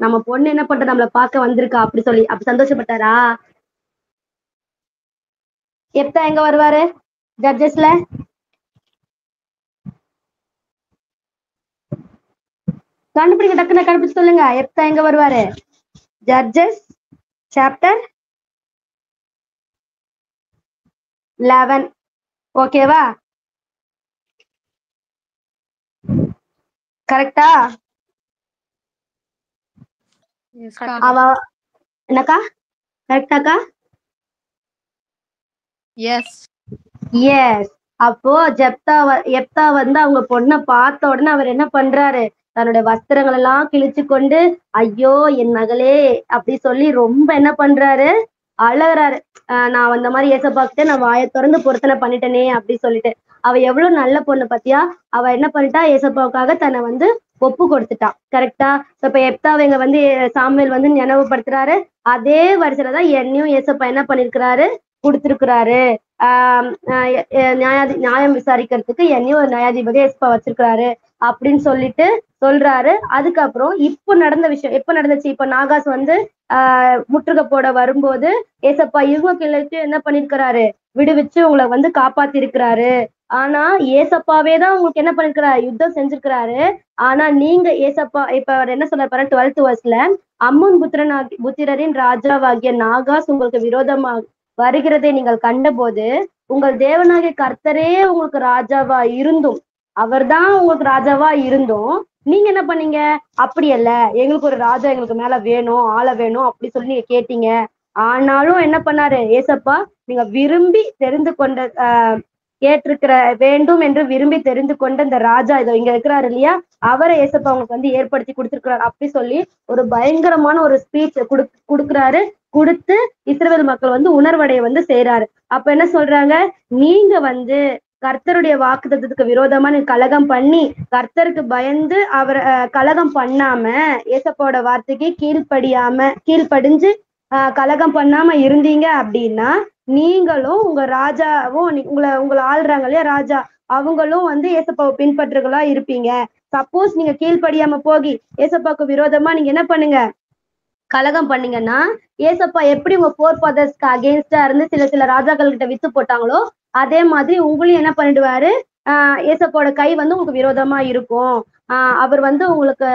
நம்ம பொண்ணு என்ன பண்ற, நம்மள பார்க்க வந்திருக்கா அப்படி சொல்லி அப்படி சந்தோஷப்பட்டாரா? எப்தா எங்க வருவாரு ஜட்ஜஸ்ல? கண்டுபிடிக்க, டக்குன்னு கண்டுபிடிச்சு சொல்லுங்க. எப்தா எங்க வருவாரு? Judges chapter 11. ஓகேவா? கரெக்டா? அவ என்னக்கா கரெக்டாக்கா? Yes. எஸ். அப்போ எப்தா வந்து அவங்க பொண்ணை பார்த்த உடனே அவர் என்ன பண்றாரு, தன்னுடைய வஸ்திரங்கள் எல்லாம் கிழிச்சு கொண்டு, ஐயோ என் மகளே அப்படி சொல்லி ரொம்ப என்ன பண்றாரு, அழகுறாரு. நான் அந்த மாதிரி ஏசப்பாக்கிட்ட நான் வாயை திறந்து பொருத்தனை பண்ணிட்டேனே அப்படி சொல்லிட்டு. அவ எவ்வளவு நல்ல பொண்ணு பாத்தியா, அவ என்ன பண்ணிட்டா, ஏசப்பாவுக்காக தன்னை வந்து ஒப்பு கொடுத்துட்டா. கரெக்டா? இப்ப எப்தாவை இங்க வந்து சாமுவேல் வந்து நினைவுபடுத்துறாரு. அதே வரிசையிலதான் என்னையும் ஏசப்பா என்ன பண்ணிருக்கிறாரு, கொடுத்திருக்கிறாரு. நியாயம் விசாரிக்கிறதுக்கு என்னையும் ஒரு நியாயாதிபதி ஏசப்பா வச்சிருக்கிறாரு அப்படின்னு சொல்லிட்டு சொல்றாரு. அதுக்கப்புறம் இப்ப நடந்த விஷயம் எப்ப நடந்துச்சு, இப்ப நாகாஸ் வந்து முற்றுகை போட வரும்போது ஏசப்பா இவங்க கிளர்ச்சி என்ன பண்ணிருக்கிறாரு, விடுவிச்சு உங்களை வந்து காப்பாத்தி இருக்கிறாரு. ஆனா ஏசப்பாவே தான் உங்களுக்கு என்ன பண்ணிருக்கிறாரு, யுத்தம் செஞ்சிருக்கிறாரு. ஆனா நீங்க ஏசப்பா இப்ப அவர் என்ன சொல்றாரு பாருங்க, 12th verseல அம்மோன் புத்திரரின் ராஜாவாகிய நாகாஸ் உங்களுக்கு விரோதமாக வருகிறதை நீங்கள் கண்டபோது உங்கள் தேவனாகிய கர்த்தரே உங்களுக்கு ராஜாவா இருந்தும், அவர்தான் உங்களுக்கு ராஜாவா இருந்தும் நீங்க என்ன பண்ணீங்க, அப்படி அல்ல எங்களுக்கு ஒரு ராஜா எங்களுக்கு மேல வேணும், ஆள வேணும் அப்படி சொல்லி நீங்க கேட்டீங்க. ஆனாலும் என்ன பண்ணாரு ஏசப்பா, நீங்க விரும்பி தெரிந்து கொண்ட கேட்டிருக்கிற வேண்டும் என்று விரும்பி தெரிந்து கொண்ட இந்த ராஜா இதோ இங்க இருக்கிறாரு இல்லையா, அவரை ஏசப்பா அவங்களுக்கு வந்து ஏற்படுத்தி கொடுத்திருக்கிறாரு அப்படி சொல்லி ஒரு பயங்கரமான ஒரு ஸ்பீச் கொடுக்குறாரு. கொடுத்து இஸ்ரவேல் மக்கள் வந்து உணர்வடைய வந்து செய்யறாரு. அப்ப என்ன சொல்றாங்க, நீங்க வந்து கர்த்தருடைய வாக்குத்தத்தத்துக்கு விரோதமா நீங்க கலகம் பண்ணி கர்த்தருக்கு பயந்து அவர் கலகம் பண்ணாம ஏசப்பாவோட வார்த்தைக்கு கீழ்ப்படிஞ்சு கலகம் பண்ணாம இருந்தீங்க அப்படின்னா நீங்களும் உங்க ராஜாவும் உங்களை ஆள்றாங்க இல்லையா ராஜா, அவங்களும் வந்து ஏசப்பாவை பின்பற்றுகளா இருப்பீங்க. சப்போஸ் நீங்க கீழ்ப்படியாம போகி ஏசப்பாவுக்கு விரோதமா நீங்க என்ன பண்ணுங்க, கலகம் பண்ணீங்கன்னா ஏசப்பா எப்படி உங்க ஃபோர் ஃபாதர்ஸ்க்கு அகேன்ஸ்டா இருந்து சில ராஜாக்கள் கிட்ட வித்து போட்டாங்களோ அதே மாதிரி உங்களையும் என்ன பண்ணிடுவாரு, ஏசப்பாவோட கை வந்து உங்களுக்கு விரோதமா இருக்கும். அவர் வந்து உங்களுக்கு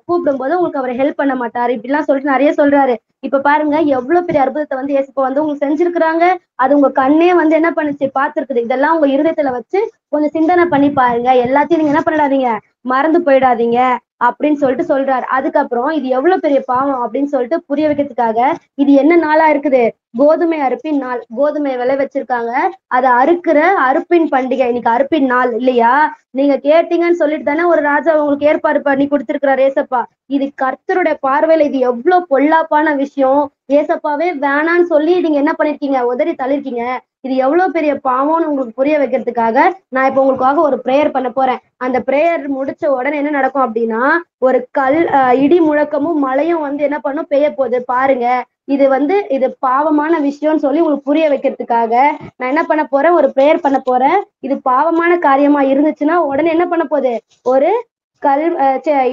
கூப்பிடும் போது உங்களுக்கு அவர் ஹெல்ப் பண்ண மாட்டாரு இப்படிலாம் சொல்லிட்டு நிறைய சொல்றாரு. இப்ப பாருங்க எவ்வளவு பெரிய அற்புதத்தை வந்து ஏசப்பா வந்து உங்களுக்கு செஞ்சிருக்கிறாங்க. அது உங்க கண்ணே வந்து என்ன பண்ணுச்சு பார்த்திருக்குது. இதெல்லாம் உங்க இருதயத்துல வச்சு கொஞ்சம் சிந்தனை பண்ணி பாருங்க. எல்லாத்தையும் நீங்க என்ன பண்ணிடாதீங்க, மறந்து போயிடாதீங்க அப்படின்னு சொல்லிட்டு சொல்றாரு. அதுக்கப்புறம் இது எவ்வளவு பெரிய பாவம் அப்படின்னு சொல்லிட்டு புரிய வைக்கிறதுக்காக இது என்ன நாளா இருக்குது, கோதுமை அறுப்பின் நாள். கோதுமை விளை வச்சிருக்காங்க, அதை அறுப்பின் பண்டிகை. இன்னைக்கு அறுப்பின் நாள் இல்லையா, நீங்க கேட்டீங்கன்னு சொல்லிட்டு தானே ஒரு ராஜா உங்களுக்கு ஏற்பாடு பண்ணி கொடுத்திருக்கிறார் ஏசப்பா. இது கர்த்தருடைய பார்வையில இது எவ்வளவு பொல்லாப்பான விஷயம். ஏசப்பாவே வேணான்னு சொல்லி நீங்க என்ன பண்ணிருக்கீங்க, உதறி தள்ளிருக்கீங்க. இது எவ்வளவு பெரிய பாவம்னு உங்களுக்கு புரிய வைக்கிறதுக்காக நான் இப்ப உங்களுக்காக ஒரு பிரேயர் பண்ண போறேன். அந்த பிரேயர் முடிச்ச உடனே என்ன நடக்கும் அப்படின்னா, ஒரு இடி முழக்கமும் மழையும் வந்து என்ன பண்ணும், பெய்ய போகுது பாருங்க. இது பாவமான விஷயம்னு சொல்லி உங்களுக்கு புரிய வைக்கிறதுக்காக நான் என்ன பண்ண போறேன், ஒரு பிரேயர் பண்ண போறேன். இது பாவமான காரியமா இருந்துச்சுன்னா உடனே என்ன பண்ண போகுது, ஒரு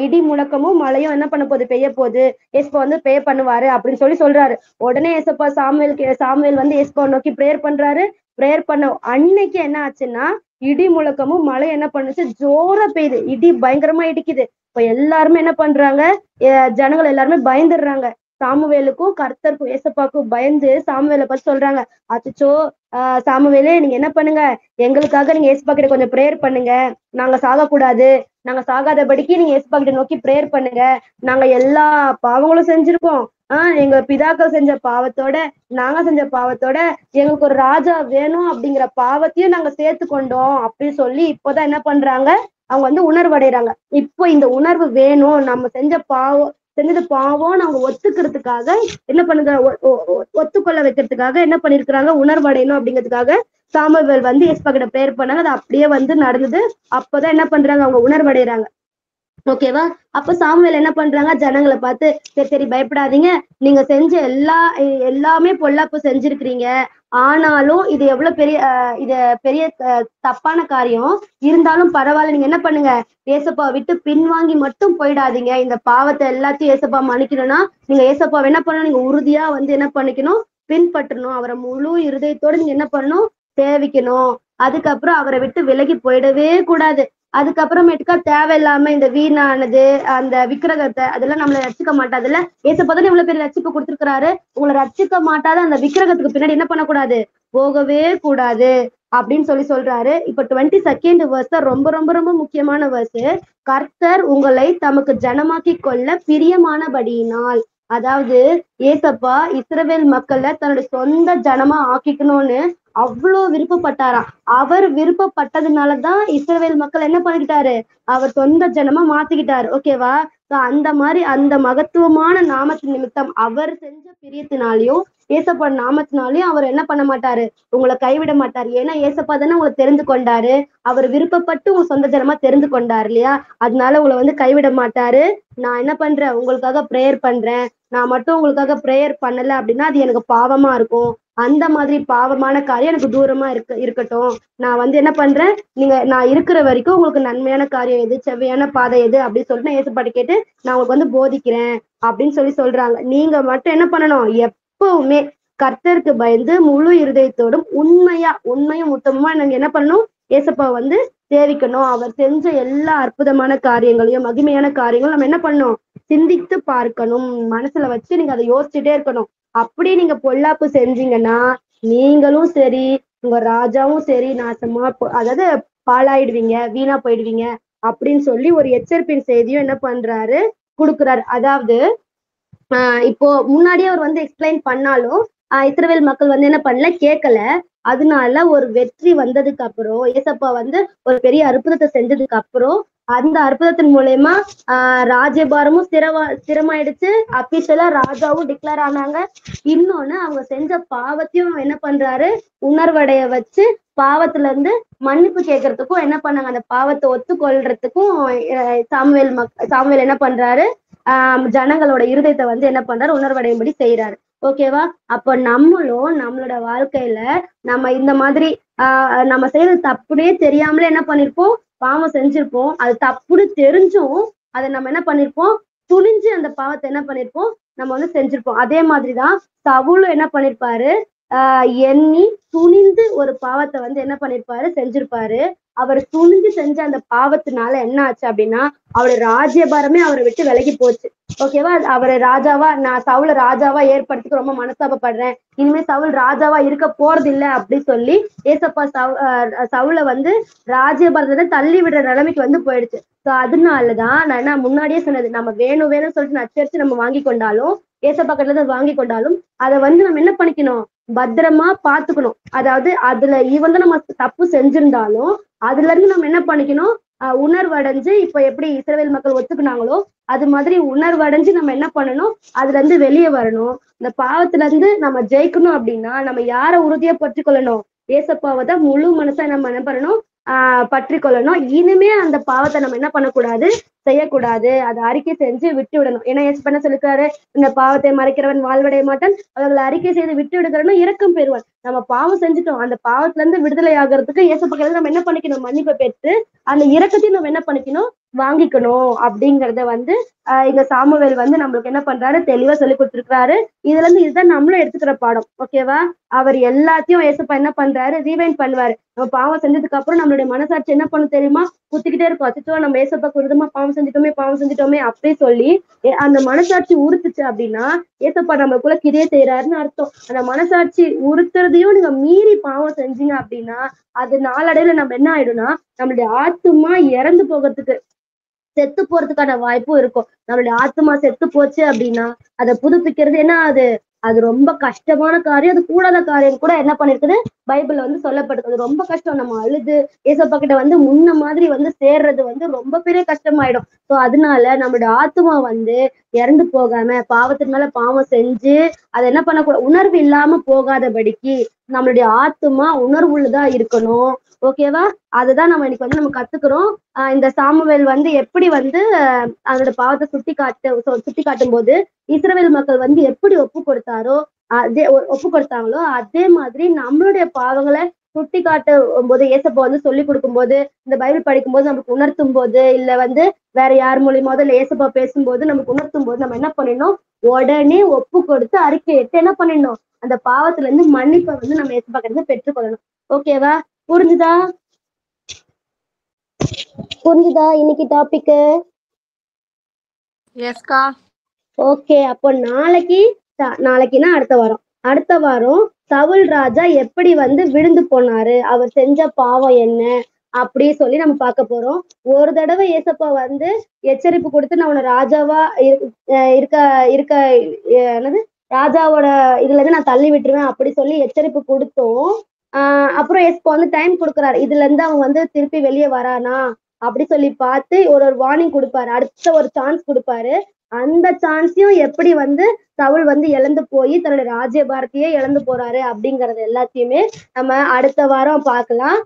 இடி முழக்கமும் மழையும் என்ன பண்ண போகுது, பெய்ய போகுது. ஏசப்பா வந்து ப்ரே பண்ணுவாரு அப்படின்னு சொல்றாரு. உடனே ஏசப்பா சாமுவேல் வந்து ஏசப்பா நோக்கி பிரேயர் பண்றாரு. பிரேயர் பண்ண அன்னைக்கு என்ன ஆச்சுன்னா, இடி முழக்கமும் மழை என்ன பண்ணுச்சு, ஜோரா பெய்யுது. இடி பயங்கரமா இடிக்குது. இப்ப எல்லாருமே என்ன பண்றாங்க, ஜனங்கள் எல்லாருமே பயந்துடுறாங்க. சாமுவேலுக்கும் கர்த்தருக்கும் ஏசப்பாக்கும் பயந்து சாமுவேலை பார்த்து சொல்றாங்க, அச்சோ சாமுவேலே நீங்க என்ன பண்ணுங்க, எங்களுக்காக நீங்க ஏசப்பா கிட்ட கொஞ்சம் பிரேயர் பண்ணுங்க. நாங்க சாகக்கூடாது, நாங்க சாகாதபடிக்கு நீங்க ஏசப்பா கிட்ட நோக்கி பிரேயர் பண்ணுங்க. நாங்க எல்லா பாவங்களும் செஞ்சிருக்கோம். எங்க பிதாக்கள் செஞ்ச பாவத்தோட நாங்க செஞ்ச பாவத்தோட எங்களுக்கு ஒரு ராஜா வேணும் அப்படிங்கிற பாவத்தையும் நாங்க சேர்த்து கொண்டோம் அப்படின்னு சொல்லி இப்போதான் என்ன பண்றாங்க, அவங்க வந்து உணர்வடைறாங்க. இப்போ இந்த உணர்வு வேணும், நம்ம செஞ்சது பாவம் நாங்க ஒத்துக்கிறதுக்காக என்ன பண்ணுங்க, ஒத்துக்கொள்ள வைக்கிறதுக்காக என்ன பண்ணிருக்கிறாங்க, உணர்வடையணும் அப்படிங்கிறதுக்காக சாமுவேல் வந்து ஏசப்பா கிட்ட பிரேயர் பண்ணாங்க. அது அப்படியே வந்து நடந்தது. அப்பதான் என்ன பண்றாங்க, அவங்க உணர்வடைறாங்க. ஓகேவா? அப்ப சாமுவேல் என்ன பண்றாங்க, ஜனங்களை பார்த்து சரி பயப்படாதீங்க, நீங்க செஞ்ச எல்லாமே பொல்லாப்பு செஞ்சிருக்கிறீங்க. ஆனாலும் இது எவ்வளவு பெரிய தப்பான காரியம் இருந்தாலும் பரவாயில்ல, நீங்க என்ன பண்ணுங்க, ஏசப்பா விட்டு பின்வாங்கி மட்டும் போயிடாதீங்க. இந்த பாவத்தை எல்லாத்தையும் ஏசப்பா மன்னிக்கணும்னா நீங்க ஏசப்பாவை என்ன பண்ணணும், நீங்க உறுதியா வந்து என்ன பண்ணிக்கணும், பின்பற்றணும். அவரை முழு இருதயத்தோட நீங்க என்ன பண்ணணும், சேவிக்கணும். அதுக்கப்புறம் அவரை விட்டு விலகி போயிடவே கூடாது. அதுக்கப்புறமேட்டுக்கா தேவையில்லாம இந்த வீணானது அந்த விக்கிரகத்தை அதெல்லாம் நம்மளை ரட்சிக்க மாட்டாதுல்ல. ஏசப்பா தானே இவ்வளவு பெரிய ரட்சிப்பு கொடுத்திருக்கிறாரு. உங்களை ரட்சிக்க மாட்டாத அந்த விக்கிரகத்துக்கு பின்னாடி என்ன பண்ணக்கூடாது, போகவே கூடாது அப்படின்னு சொல்றாரு. இப்ப 22nd verse ரொம்ப ரொம்ப ரொம்ப முக்கியமான verse. கர்த்தர் உங்களை தமக்கு ஜனமாக்கி கொள்ள பிரியமானபடியினால், அதாவது ஏசப்பா இஸ்ரவேல் மக்கள்ல தன்னுடைய சொந்த ஜனமா ஆக்கிக்கணும்னு அவ்வளோ விருப்பப்பட்டாராம். அவர் விருப்பப்பட்டதுனாலதான் இஸ்ரவேல் மக்கள் என்ன பண்ணிக்கிட்டாரு, அவர் சொந்த ஜனமா மாத்திக்கிட்டாரு. ஓகேவா? அந்த மாதிரி அந்த மகத்துவமான நாமத்தின் நிமித்தம் அவர் செஞ்ச பிரியத்தினாலையும் ஏசப்பா நாமத்தினாலையும் அவர் என்ன பண்ண மாட்டாரு, உங்களை கைவிட மாட்டாரு. ஏன்னா ஏசப்பா தானே உங்களை தெரிந்து கொண்டாரு. அவர் விருப்பப்பட்டு உங்க சொந்த ஜனமா தெரிந்து கொண்டாரு இல்லையா? அதனால உங்களை வந்து கைவிட மாட்டாரு. நான் என்ன பண்றேன், உங்களுக்காக ப்ரேயர் பண்றேன். நான் மட்டும் உங்களுக்காக ப்ரேயர் பண்ணல அப்படின்னா அது எனக்கு பாவமா இருக்கும். அந்த மாதிரி பாவமான காரியம் எனக்கு தூரமா இருக்கட்டும். நான் வந்து என்ன பண்றேன், நான் இருக்கிற வரைக்கும் உங்களுக்கு நன்மையான காரியம் எது, செவ்வையான பாதை எது அப்படின்னு சொல்லிட்டு நான் ஏசப்பாட்ட கேட்டு நான் உங்களுக்கு வந்து போதிக்கிறேன் அப்படின்னு சொல்றாங்க. நீங்க மட்டும் என்ன பண்ணணும், எப்பவுமே கர்த்தருக்கு பயந்து முழு இருதயத்தோடும் உண்மையும் உத்தமமா நீங்க என்ன பண்ணணும், ஏசப்பா வந்து சேவிக்கணும். அவர் செஞ்ச எல்லா அற்புதமான காரியங்களையும் மகிமையான காரியங்களும் நம்ம என்ன பண்ணணும், சிந்தித்து பார்க்கணும். மனசுல வச்சு நீங்க அதை யோசிச்சுட்டே இருக்கணும். அப்படி நீங்க பொல்லாப்பு செஞ்சீங்கன்னா நீங்களும் சரி உங்க ராஜாவும் சரி நாசமா அதாவது பாழாயிடுவீங்க, வீணா போயிடுவீங்க அப்படின்னு சொல்லி ஒரு எச்சரிப்பின் செய்தியும் என்ன பண்றாரு, கொடுக்குறாரு. அதாவது இப்போ முன்னாடியே அவர் வந்து எக்ஸ்பிளைன் பண்ணாலும் இஸ்ரவேல் மக்கள் வந்து என்ன பண்ணல, கேட்கல. அதனால ஒரு வெற்றி வந்ததுக்கு அப்புறம் ஏசப்பா வந்து ஒரு பெரிய அற்புதத்தை செஞ்சதுக்கு அப்புறம் அந்த அற்புதத்தின் மூலயமா ராஜ்யபாரமும் ஸ்திரமாயிடுச்சு. அபிஷியலா ராஜாவும் டிக்ளேர் ஆனாங்க. இன்னொன்னு அவங்க செஞ்ச பாவத்தையும் என்ன பண்றாரு, உணர்வடைய வச்சு பாவத்துல இருந்து மன்னிப்பு கேட்கறதுக்கும் என்ன பண்ணாங்க, அந்த பாவத்தை ஒத்துக்கொள்றதுக்கும் சாமுவேல் என்ன பண்றாரு, ஜனங்களோட இருதயத்தை வந்து என்ன பண்றாரு, உணர்வடையும்படி செய்யறாரு. ஓகேவா? அப்ப நம்மளும் நம்மளோட வாழ்க்கையில நம்ம இந்த மாதிரி நம்ம செய்யறது தப்புனே தெரியாமலே என்ன பண்ணிருப்போம், பாவம் செஞ்சிருப்போம். அது தப்புன்னு தெரிஞ்சும் அதை நம்ம என்ன பண்ணிருப்போம், துணிஞ்சு அந்த பாவத்தை என்ன பண்ணிருப்போம், நம்ம வந்து செஞ்சிருப்போம். அதே மாதிரிதான் சவுலும் என்ன பண்ணிருப்பாரு, எண்ணி துணிந்து ஒரு பாவத்தை வந்து என்ன பண்ணிருப்பாரு, செஞ்சிருப்பாரு. அவர் துணிஞ்சு செஞ்ச அந்த பாவத்தினால என்ன ஆச்சு அப்படின்னா அவருடைய ராஜ்யபாரமே அவரை விட்டு விலகி போச்சு. ஓகேவா? அவரை சவுல ராஜாவா ஏற்படுத்திக்க ரொம்ப மனஸ்தாபப்படுறேன், இனிமே சவுல் ராஜாவா இருக்க போறது இல்லை அப்படி சொல்லி ஏசப்பா சவுல வந்து ராஜ்யபாரத்தை தள்ளி விடுற நிலைமைக்கு வந்து போயிடுச்சு. ஸோ அதனாலதான் நான் என்ன முன்னாடியே சொன்னது, நம்ம வேணும்னு சொல்லிட்டு நச்சரிச்சு நம்ம வாங்கி கொண்டாலும் ஏசப்பா கிட்ட வாங்கி கொண்டாலும் அதை வந்து நம்ம என்ன பண்ணிக்கணும், பத்திரமா பாத்துக்கணும். அதாவது அதுல வந்து நம்ம தப்பு செஞ்சிருந்தாலும் அதுல இருந்து நம்ம என்ன பண்ணிக்கணும், உணர்வடைஞ்சு இப்ப எப்படி இஸ்ரவேல் மக்கள் ஒத்துக்குனாங்களோ அது மாதிரி உணர்வடைஞ்சு நம்ம என்ன பண்ணணும், அதுல இருந்து வெளியே வரணும். இந்த பாவத்துல இருந்து நம்ம ஜெயிக்கணும் அப்படின்னா நம்ம யாரை உறுதியா பற்றி கொள்ளணும், ஏசப்பாவை தான் முழு மனசா நம்ம என்ன பண்ணணும், பற்றி கொள்ளணும். இனிமே அந்த பாவத்தை நம்ம என்ன பண்ணக்கூடாது, செய்யக்கூடாது. அதை அறிக்கை செஞ்சு விட்டு விடணும். ஏன்னா ஏசப்பா என்ன சொல்லிருக்காரு, இந்த பாவத்தை மறைக்கிறவன் வாழ்வடைய மாட்டான், அவர்களை அறிக்கை செய்து விட்டு விடுகிறவன் இரக்கம் பெறுவான். நம்ம பாவம் செஞ்சுட்டோம், அந்த பாவத்துல இருந்து விடுதலை ஆகிறதுக்கு ஏசப்பா நம்ம என்ன பண்ணிக்கணும், மன்னிப்பை பெற்று அந்த இரக்கத்தையும் நம்ம என்ன பண்ணிக்கணும், வாங்கிக்கணும். அப்படிங்கறத வந்து இங்க சாமுவேல் வந்து நம்மளுக்கு என்ன பண்றாரு, தெளிவா சொல்லி கொடுத்துருக்காரு. இதுல இருந்து இதுதான் நம்மளும் எடுத்துக்கிற பாடம். ஓகேவா? அவர் எல்லாத்தையும் ஏசப்பா என்ன பண்றாரு, ரீவைண்ட் பண்ணுவாரு. நம்ம பாவம் செஞ்சதுக்கு அப்புறம் நம்மளுடைய மனசாட்சி என்ன பண்ண தெரியுமா, குத்திக்கிட்டே இருக்கும். அச்சோ நம்ம ஏசப்பாக்கு விருதமா பாவம் செஞ்சுட்டோமே அப்படி சொல்லி அந்த மனசாட்சி உறுத்துச்சு அப்படின்னா ஏசப்பா நம்மளுக்குள்ள கிரியை செய்யறாருன்னு அர்த்தம். அந்த மனசாட்சி உறுத்துறதையும் நீங்க மீறி பாவம் செஞ்சீங்க அப்படின்னா அது நாளடைவுல நம்ம என்ன ஆயிடும்னா நம்மளுடைய ஆத்துமா இறந்து போகிறதுக்கு, செத்து போறதுக்கான வாய்ப்பும் இருக்கும். நம்மளுடைய ஆத்மா செத்து போச்சு அப்படின்னா அதை புதுப்பிக்கிறது என்ன, அது ரொம்ப கஷ்டமான காரியம். அது கூடாத காரியம் கூட என்ன பண்ணிருக்குது, பைபிள்ல வந்து சொல்லப்பட்டிருக்கு. அது ரொம்ப கஷ்டம். நம்ம அழுது ஏசப்பா கிட்ட வந்து முன்ன மாதிரி வந்து சேர்றது வந்து ரொம்ப பெரிய கஷ்டமாயிடும். ஸோ அதனால நம்மளுடைய ஆத்மா வந்து இறந்து போகாம பாவத்தின் மேல பாவம் செஞ்சு அதை என்ன பண்ணக்கூடாது, உணர்வு இல்லாம போகாதபடிக்கு நம்மளுடைய ஆத்மா உணர்வுள்ளதா இருக்கணும். ஓகேவா? அதுதான் நம்ம இன்னைக்கு வந்து நம்ம கத்துக்கிறோம். இந்த சாமுவேல் வந்து எப்படி வந்து அதோட பாவத்தை சுட்டி காட்டும் போது இஸ்ரவேல் மக்கள் வந்து எப்படி ஒப்பு கொடுத்தாங்களோ அதே மாதிரி நம்மளுடைய பாவங்களை சுட்டி காட்டும் போது ஏசப்பா வந்து சொல்லி கொடுக்கும் போது, இந்த பைபிள் படிக்கும் போது நமக்கு உணர்த்தும் போது, இல்ல வந்து வேற யார் மூலியமாவது இல்ல ஏசப்பா பேசும்போது நமக்கு உணர்த்தும் போது நம்ம என்ன பண்ணிடணும், உடனே ஒப்பு கொடுத்து அறிக்கையிட்டு என்ன பண்ணிடணும், அந்த பாவத்துல இருந்து மன்னிப்பை வந்து நம்ம ஏசப்பா கிட்ட பெற்றுக்கொள்ளணும். ஓகேவா? புரிஞ்சுதா இன்னைக்கு டாபிக்? எஸ்கா. ஓகே. அப்போ நாளைக்குன்னா அடுத்த வாரம் சவுல் ராஜா எப்படி வந்து விழுந்து போனாரு, அவர் செஞ்ச பாவம் என்ன அப்படி சொல்லி நம்ம பார்க்க போறோம். ஒரு தடவை ஏசப்பா வந்து எச்சரிப்பு கொடுத்து நான் உன்னை ராஜாவா என்னது ராஜாவோட இதுல இருந்து நான் தள்ளி விட்டுருவேன் அப்படி சொல்லி எச்சரிப்பு கொடுத்தோம். அப்புறம் எஸ்பா வந்து டைம் கொடுக்குறாரு. இதுல இருந்து அவன் வந்து திருப்பி வெளியே வரானா அப்படி சொல்லி பார்த்து ஒரு வார்னிங் கொடுப்பாரு. அடுத்த ஒரு சான்ஸ் கொடுப்பாரு. அந்த சான்ஸையும் எப்படி வந்து சவுல் வந்து இழந்து போய் தன்னோட ராஜ்யபாரத்தையே இழந்து போறாரு அப்படிங்கறது எல்லாத்தையுமே நம்ம அடுத்த வாரம் பார்க்கலாம்.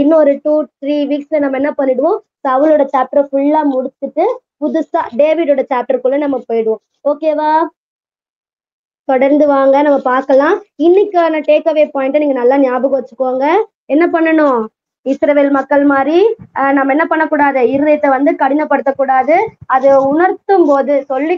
இன்னொரு 2-3 வீக்ஸ்ல நம்ம என்ன பண்ணிடுவோம், சவுலோட சாப்டர் ஃபுல்லா முடிச்சுட்டு புதுசா டேவிடோட சாப்டருக்குள்ள நம்ம போயிடுவோம். ஓகேவா? தொடர்ந்து வாங்க, நம்ம பார்க்கலாம். இன்னைக்கான டேக்அவே பாயிண்ட்டை நீங்க நல்லா ஞாபகம் வச்சுக்கோங்க. என்ன பண்ணணும், இஸ்ரவேல் மக்கள் மாதிரி நம்ம என்ன பண்ணக்கூடாது, இருதயத்தை வந்து கடினப்படுத்தக்கூடாது. அது உணர்த்தும் போது சொல்லி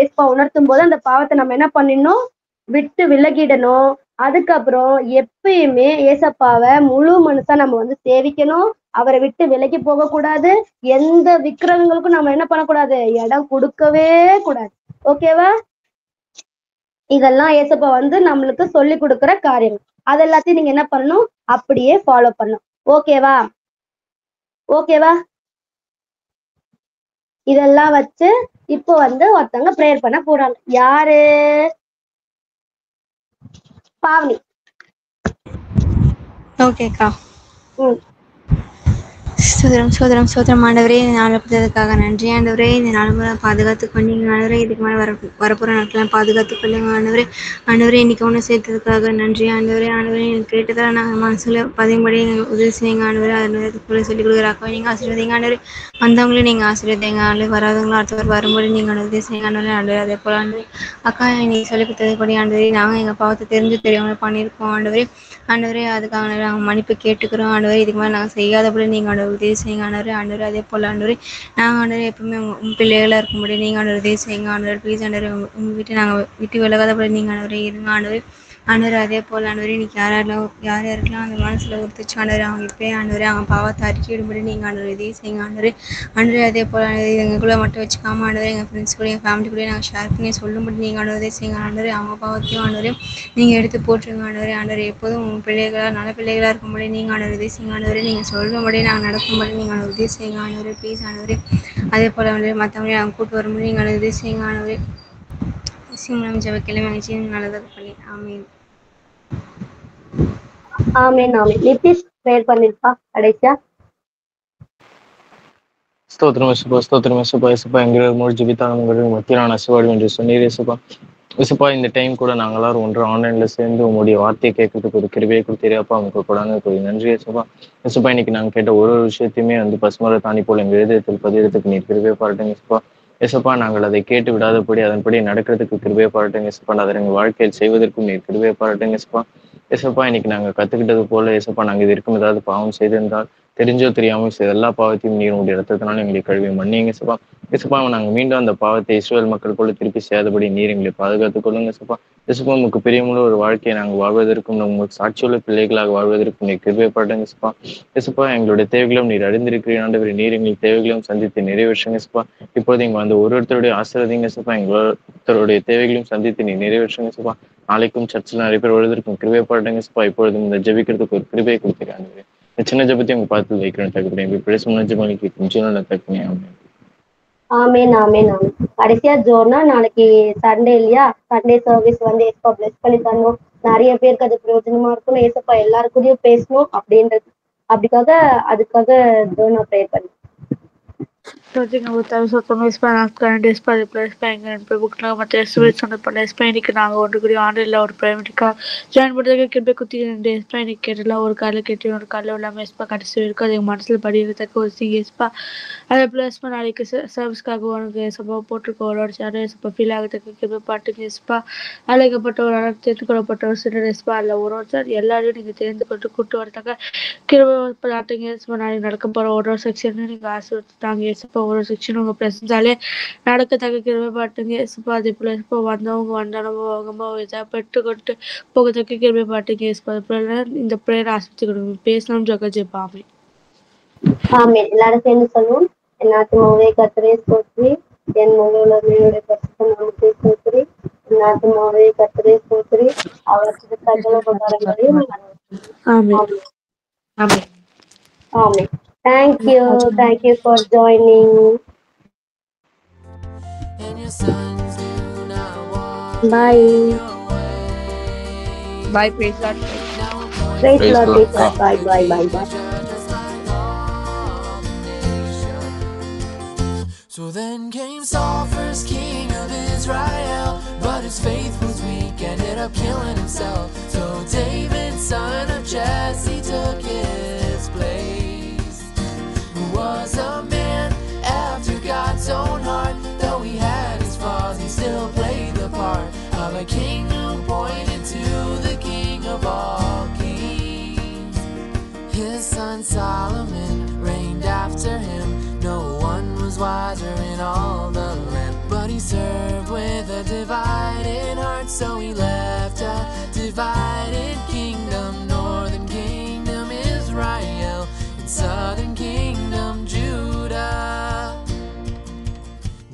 ஏசப்பா உணர்த்தும் போது அந்த பாவத்தை நம்ம என்ன பண்ணிடணும், விட்டு விலகிடணும். அதுக்கப்புறம் எப்பயுமே ஏசப்பாவை முழு மனசா நம்ம வந்து சேவிக்கணும். அவரை விட்டு விலகி போகக்கூடாது. எந்த விக்கிரகங்களுக்கும் நம்ம என்ன பண்ணக்கூடாது, இடம் கொடுக்கவே கூடாது. ஓகேவா? இதெல்லாம் ஏசப்பா வந்து நம்மளுக்கு சொல்லி கொடுக்குற காரியம். அது எல்லாத்தையும் நீங்க என்ன பண்ணணும், அப்படியே ஃபாலோ பண்ணணும். ஓகேவா? ஓகேவா? இதெல்லாம் வச்சு இப்போ வந்து ஒருத்தவங்க ப்ரேயர் பண்ண போறாங்க. யாரு? பாவனி. ஓகேக்கா. ம். சோதரம் ஆண்டவரே, இந்த நாளை கொடுத்ததுக்காக நன்றி ஆண்டவரே. இந்த நாள் முறை பாதுகாத்து கொண்டீங்க ஆண்டவரே. இதுக்கு மேலே வரப்போகிற நாட்கள்லாம் பாதுகாத்து கொள்ளுங்க ஆண்டவரே. ஆண்டவரே, இன்னைக்கு ஒன்று சேர்த்ததுக்காக நன்றி ஆண்டவரே. ஆண்டவரே, எனக்கு கேட்டதாக நாங்கள் மனசில் பதின்படி எங்களுக்கு உதவி செய்யுங்க ஆண்டவரே. அதனால சொல்லிக் கொடுக்குறாக்கா நீங்கள் ஆசீர்வதிங்க ஆண்டவரே. வந்தவங்களையும் நீங்கள் ஆசீர்வதிங்க ஆண்டவரே. வராதவங்களும் அடுத்தவர் வரும்போது நீங்கள் உதவி செய்யுங்க ஆண்டவரே. ஆண்டவரே, அதே போல் ஆண்டவரே அக்கா நீங்கள் சொல்லிக் கொடுத்ததுபடி ஆண்டவரே, நாங்கள் எங்கள் பாவத்தை தெரிஞ்சு தெரியாமல் பண்ணியிருக்கோம் ஆண்டவரே. ஆண்டவரே, அதுக்காக நாங்கள் மன்னிப்பு கேட்டுக்கிறோம் ஆண்டவரே. இதுக்கு மேலே நாங்கள் செய்யாதபடி நீங்கள் உதவி செய்யுங்க ஆண்டவரே. ஆண்டவரே, அதே போல் ஆண்டவரே நாங்கள் ஆண்டவரே எப்பவுமே உங்கள் பிள்ளைகளாக இருக்கும்படி நீங்கள் ஆண்டவரே உதவி செய்யுங்க ஆண்டவரே. ப்ளீஸ் ஆண்டவரே, உங்கள் வீட்டை நாங்கள் விட்டு விலகாதபடி நீங்கள் ஆண்டவரே இருங்க ஆண்டவரே. ஆண்டவரே, அதே போல் ஆண்டவரே இன்னைக்கு யாருக்கெல்லாம் அந்த மனசில் உறுத்துச்சு ஆண்டவரே, அவங்க இப்போயே ஆண்டவரே அவங்க பாவத்தை அறிக்கையிடும்படி நீங்கள் ஆண்டவரே உதவி செய்யுங்க ஆண்டவரே. ஆண்டவரே, அதே போல் எங்களுக்குள்ளே மட்டும் வச்சுக்காம ஆண்டவரே எங்கள் ஃப்ரெண்ட்ஸ் கூட எங்கள் ஃபேமிலி கூட நாங்கள் ஷேர் பண்ணி சொல்லும்படி நீங்கள் ஆண்டவரே உதவி செய்யுங்க ஆண்டவரே. அவங்க பாவத்தையும் ஆண்டவரே நீங்கள் எடுத்து போட்டுருங்க ஆண்டவரே. ஆண்டவரே, எப்போதும் உங்கள் பிள்ளைகளாக நல்ல பிள்ளைகளாக இருக்கும்படி நீங்கள் ஆண்டவரே உதவி செய்யுங்க ஆண்டவரே. நீங்கள் சொல்லும்படி நாங்கள் நடக்கும்படி நீங்கள் உதவி செய்யுங்க ஆண்டவரே. ப்ளீஸ் ஆண்டவரே, அதே போல் ஆண்டவரே மற்றவங்களே நாங்கள் கூட்டு வரும்படி நீங்கள் உதவி செய்யுங்க ஆண்டவரே. நம்ம ஜெபக்கெல்லாம் மகிழ்ச்சி நல்லதாக பண்ணி ஆமீன். ஆமேன் ஆமேன். நிதிஷ் ப்ரேயர் பண்ணிருப்பா கடைசியா. ஸ்தோத்திரம் இயேசுப்பா, ஸ்தோத்திரம் இயேசுப்பா. இயேசுப்பா, எங்கள் மூணு ஜெபித்தாங்க மத்தியான அசுவாடி என்று சொன்னீர் இயேசுப்பா. இயேசுப்பா, இந்த டைம் கூட நாங்கள் எல்லாரும் ஒன்று ஆன்லைன்ல சேர்ந்து உங்களுடைய வார்த்தையை கேட்கறதுக்கு ஒரு கிருபையை கொடுத்தீரப்பா. உங்களுக்கு கூட நன்றி இயேசுப்பா. இயேசுப்பா, இன்னைக்கு நாங்கள் கேட்ட ஒரு விஷயத்தையுமே வந்து பசுமர தாண்டி போல எங்கள் இதயத்தில் பதியறதுக்கு நீர் கிருபையை பாருட்டுங்க இயேசுப்பா. இயேசுப்பா, நாங்கள் அதை கேட்டு விடாதபடி அதன்படி நடக்கிறதுக்கு கிருபையை பாருட்டுங்க இயேசுப்பா. அதை எங்கள் வாழ்க்கையில் செய்வதற்கும் நீர் கிருபையை பாருட்டுங்க இயேசுப்பா. இயேசுப்பா, இன்னைக்கு நாங்கள் கத்துக்கிட்டது போல இயேசுப்பா, நாங்கள் இது இருக்கும் ஏதாவது பாவம் செய்திருந்தால் தெரிஞ்சோ தெரியாமல் செய்த எல்லா பாவத்தையும் நீர் உங்களுடைய இடத்தினால எங்களை கழுவி மன்னிங்க இயேசுப்பா. இயேசுப்பா, நாங்கள் மீண்டும் அந்த பாவத்தை இஸ்ரவேல் மக்களுக்குள்ள திருப்பி செய்யாதபடி நீர் எங்களை பாதுகாத்துக் கொள்ளுங்க இயேசுப்பா. இயேசுப்பா, உங்களுக்கு பிரியமுள்ள ஒரு வாழ்க்கையை நாங்கள் வாழ்வதற்கும் உங்களுக்கு சாட்சியுள்ள பிள்ளைகளாக வாழ்வதற்கும் நீர் கிருபைப்படுங்க இயேசுப்பா. இயேசுப்பா, எங்களுடைய தேவைகளும் நீர் அறிந்திருக்கிறீர் ஆண்டவரே. நீர் எங்கள் தேவைகளையும் சந்தித்து நிறைவேற்றுங்க இயேசுப்பா. இப்போது இங்கே வந்து ஒருத்தருடைய ஆசீர்வதிங்க இயேசுப்பா. எங்களோருடைய தேவைகளையும் சந்தித்து நீர் நிறைவேற்றுங்க இயேசுப்பா. நாளைக்கும் சர்ச்சில் நிறைய பேர் வருவதற்கும் கிருபைப்படுங்க இயேசுப்பா. இப்பொழுது இந்த ஜெபிக்கிறதுக்கு ஒரு கிருபையை கொடுத்துருக்காங்க. சின்ன ஜபத்தை உங்க பார்த்து வைக்கிறேன் தகுதி பேசும் ஜபங்களுக்கு கொஞ்சம் தக்குனே. ஆமேன் ஆமேன் ஆமேன். கடைசியா ஜோர்னா, நாளைக்கு சண்டே இல்லையா, சண்டே சர்வீஸ் வந்து ஏசப்பா பிளஸ் பண்ணி தரணும். நிறைய பேருக்கு அது பிரயோஜனமா இருக்கணும். ஏசப்பா எல்லாருக்கூடயும் பேசணும் அப்படின்றது அதுக்காக ஜோர்னா ப்ரேயர் பண்ணி. இன்னைக்கு நாங்கள் ஒன்று கூடிய ஆன்லைன்ல ஒரு பிரைவேட்டுக்கா ஜாயின் பண்ணுறதுக்கு கிட்ட குத்தி 2 எஸ்பா இன்னைக்கு கேட்டலாம். ஒரு காலையில் கேட்டு ஒரு காலையில் இல்லாமல் எஸ்பா கடைசி வரைக்கும் அது எங்கள் மனசில் படிக்கிறதுக்கு ஒரு சிங்க எஸ்பா. அதை ப்ளஸ் நாளைக்கு சர்வீஸ்க்காக உனக்கு எஸ்பா போட்டிருக்க ஒரு சேனல் எஸ்பா ஃபீல் ஆகிறதுக்கு கிட்ட பாட்டுங்க எஸ்பா. அழைக்கப்பட்ட ஒரு தெரிந்து கொள்ளப்பட்ட ஒரு சிலர் எஸ்பா அதில் ஒரு சார் எல்லாரையும் நீங்கள் தெரிந்து கொண்டு கூட்டு வரட்டாங்க கிருபாட்டுங்க எஸ்பா. நாளைக்கு நடக்க போகிற ஒரு செக்ஷன் நீங்கள் ஆசீர்வதித்தாங்க எஸ்பா. ஒரு செக்ஷன் உங்கள் பிரசன்ஸாலே நடக்கத்தக்க கிருபாட்டுங்க எஸ்பா. அதே போல் எஸ்பா வந்தவங்க வந்தவங்க இதாக பெற்றுக்கொண்டு போகத்தக்க கிருபாட்டுங்க எஸ்பா. இந்த ப்ரேயர் ஆசிரிச்சு கொடுங்க பேசணும் ஜக ஜெபாமே. ஆமேன். எல்லாரும் சேர்ந்து சொல்லுவோம். என் ஆத்துமாவே கர்த்தரை ஸ்தோத்திரி, என் முழு உள்ளமையோட பரிசுத்த நாமத்தை ஸ்தோத்திரி. என் ஆத்துமாவே கர்த்தரை ஸ்தோத்திரி, அவருக்கு சகல உபகாரங்களையும் ஆமென். ஆமென். ஆமென். Thank you for joining. Bye. Bye, praise God. Praise the Praise Lord, the praise the Lord. Lord. Bye, bye, bye, bye. So then came Saul, first king of Israel, but his faith was weak, ended up killing himself. So David, son of Jesse, took his place, who was a man after God's own heart. Though he had his flaws, he still played the part of a king who pointed to the King of all kings. His son Solomon reigned after him. No one was wiser in all the land, but he served with a divided heart. So he left a divided kingdom, northern kingdom Israel, and southern kingdom Judah.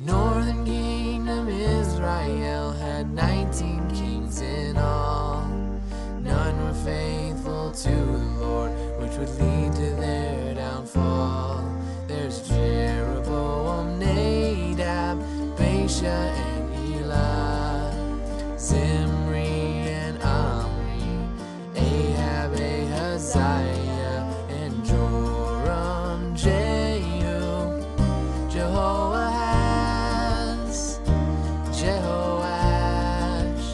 Northern kingdom Israel had 19 kings in all. None were faithful to the Lord, which would lead to their downfall. There's Jeroboam, Nadab, Baasha, and Elah, Zimri and Omri, Ahab, Ahaziah, and Joram, Jehu, Jehoahaz, Jehoash,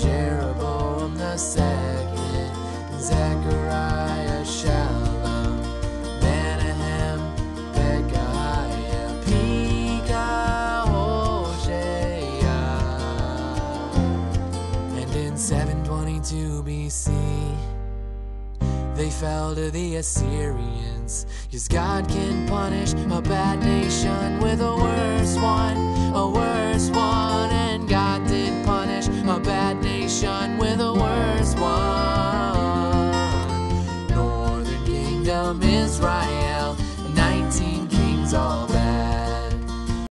Jeroboam the second, Zechariah, Shallum, Menahem, Pekahiah, Pekah, Hosea. And in 722 BC, they fell to the Assyrians. Yes, God can punish a bad nation with a worse one, and God did punish a bad nation with a worse one. Northern kingdom Israel,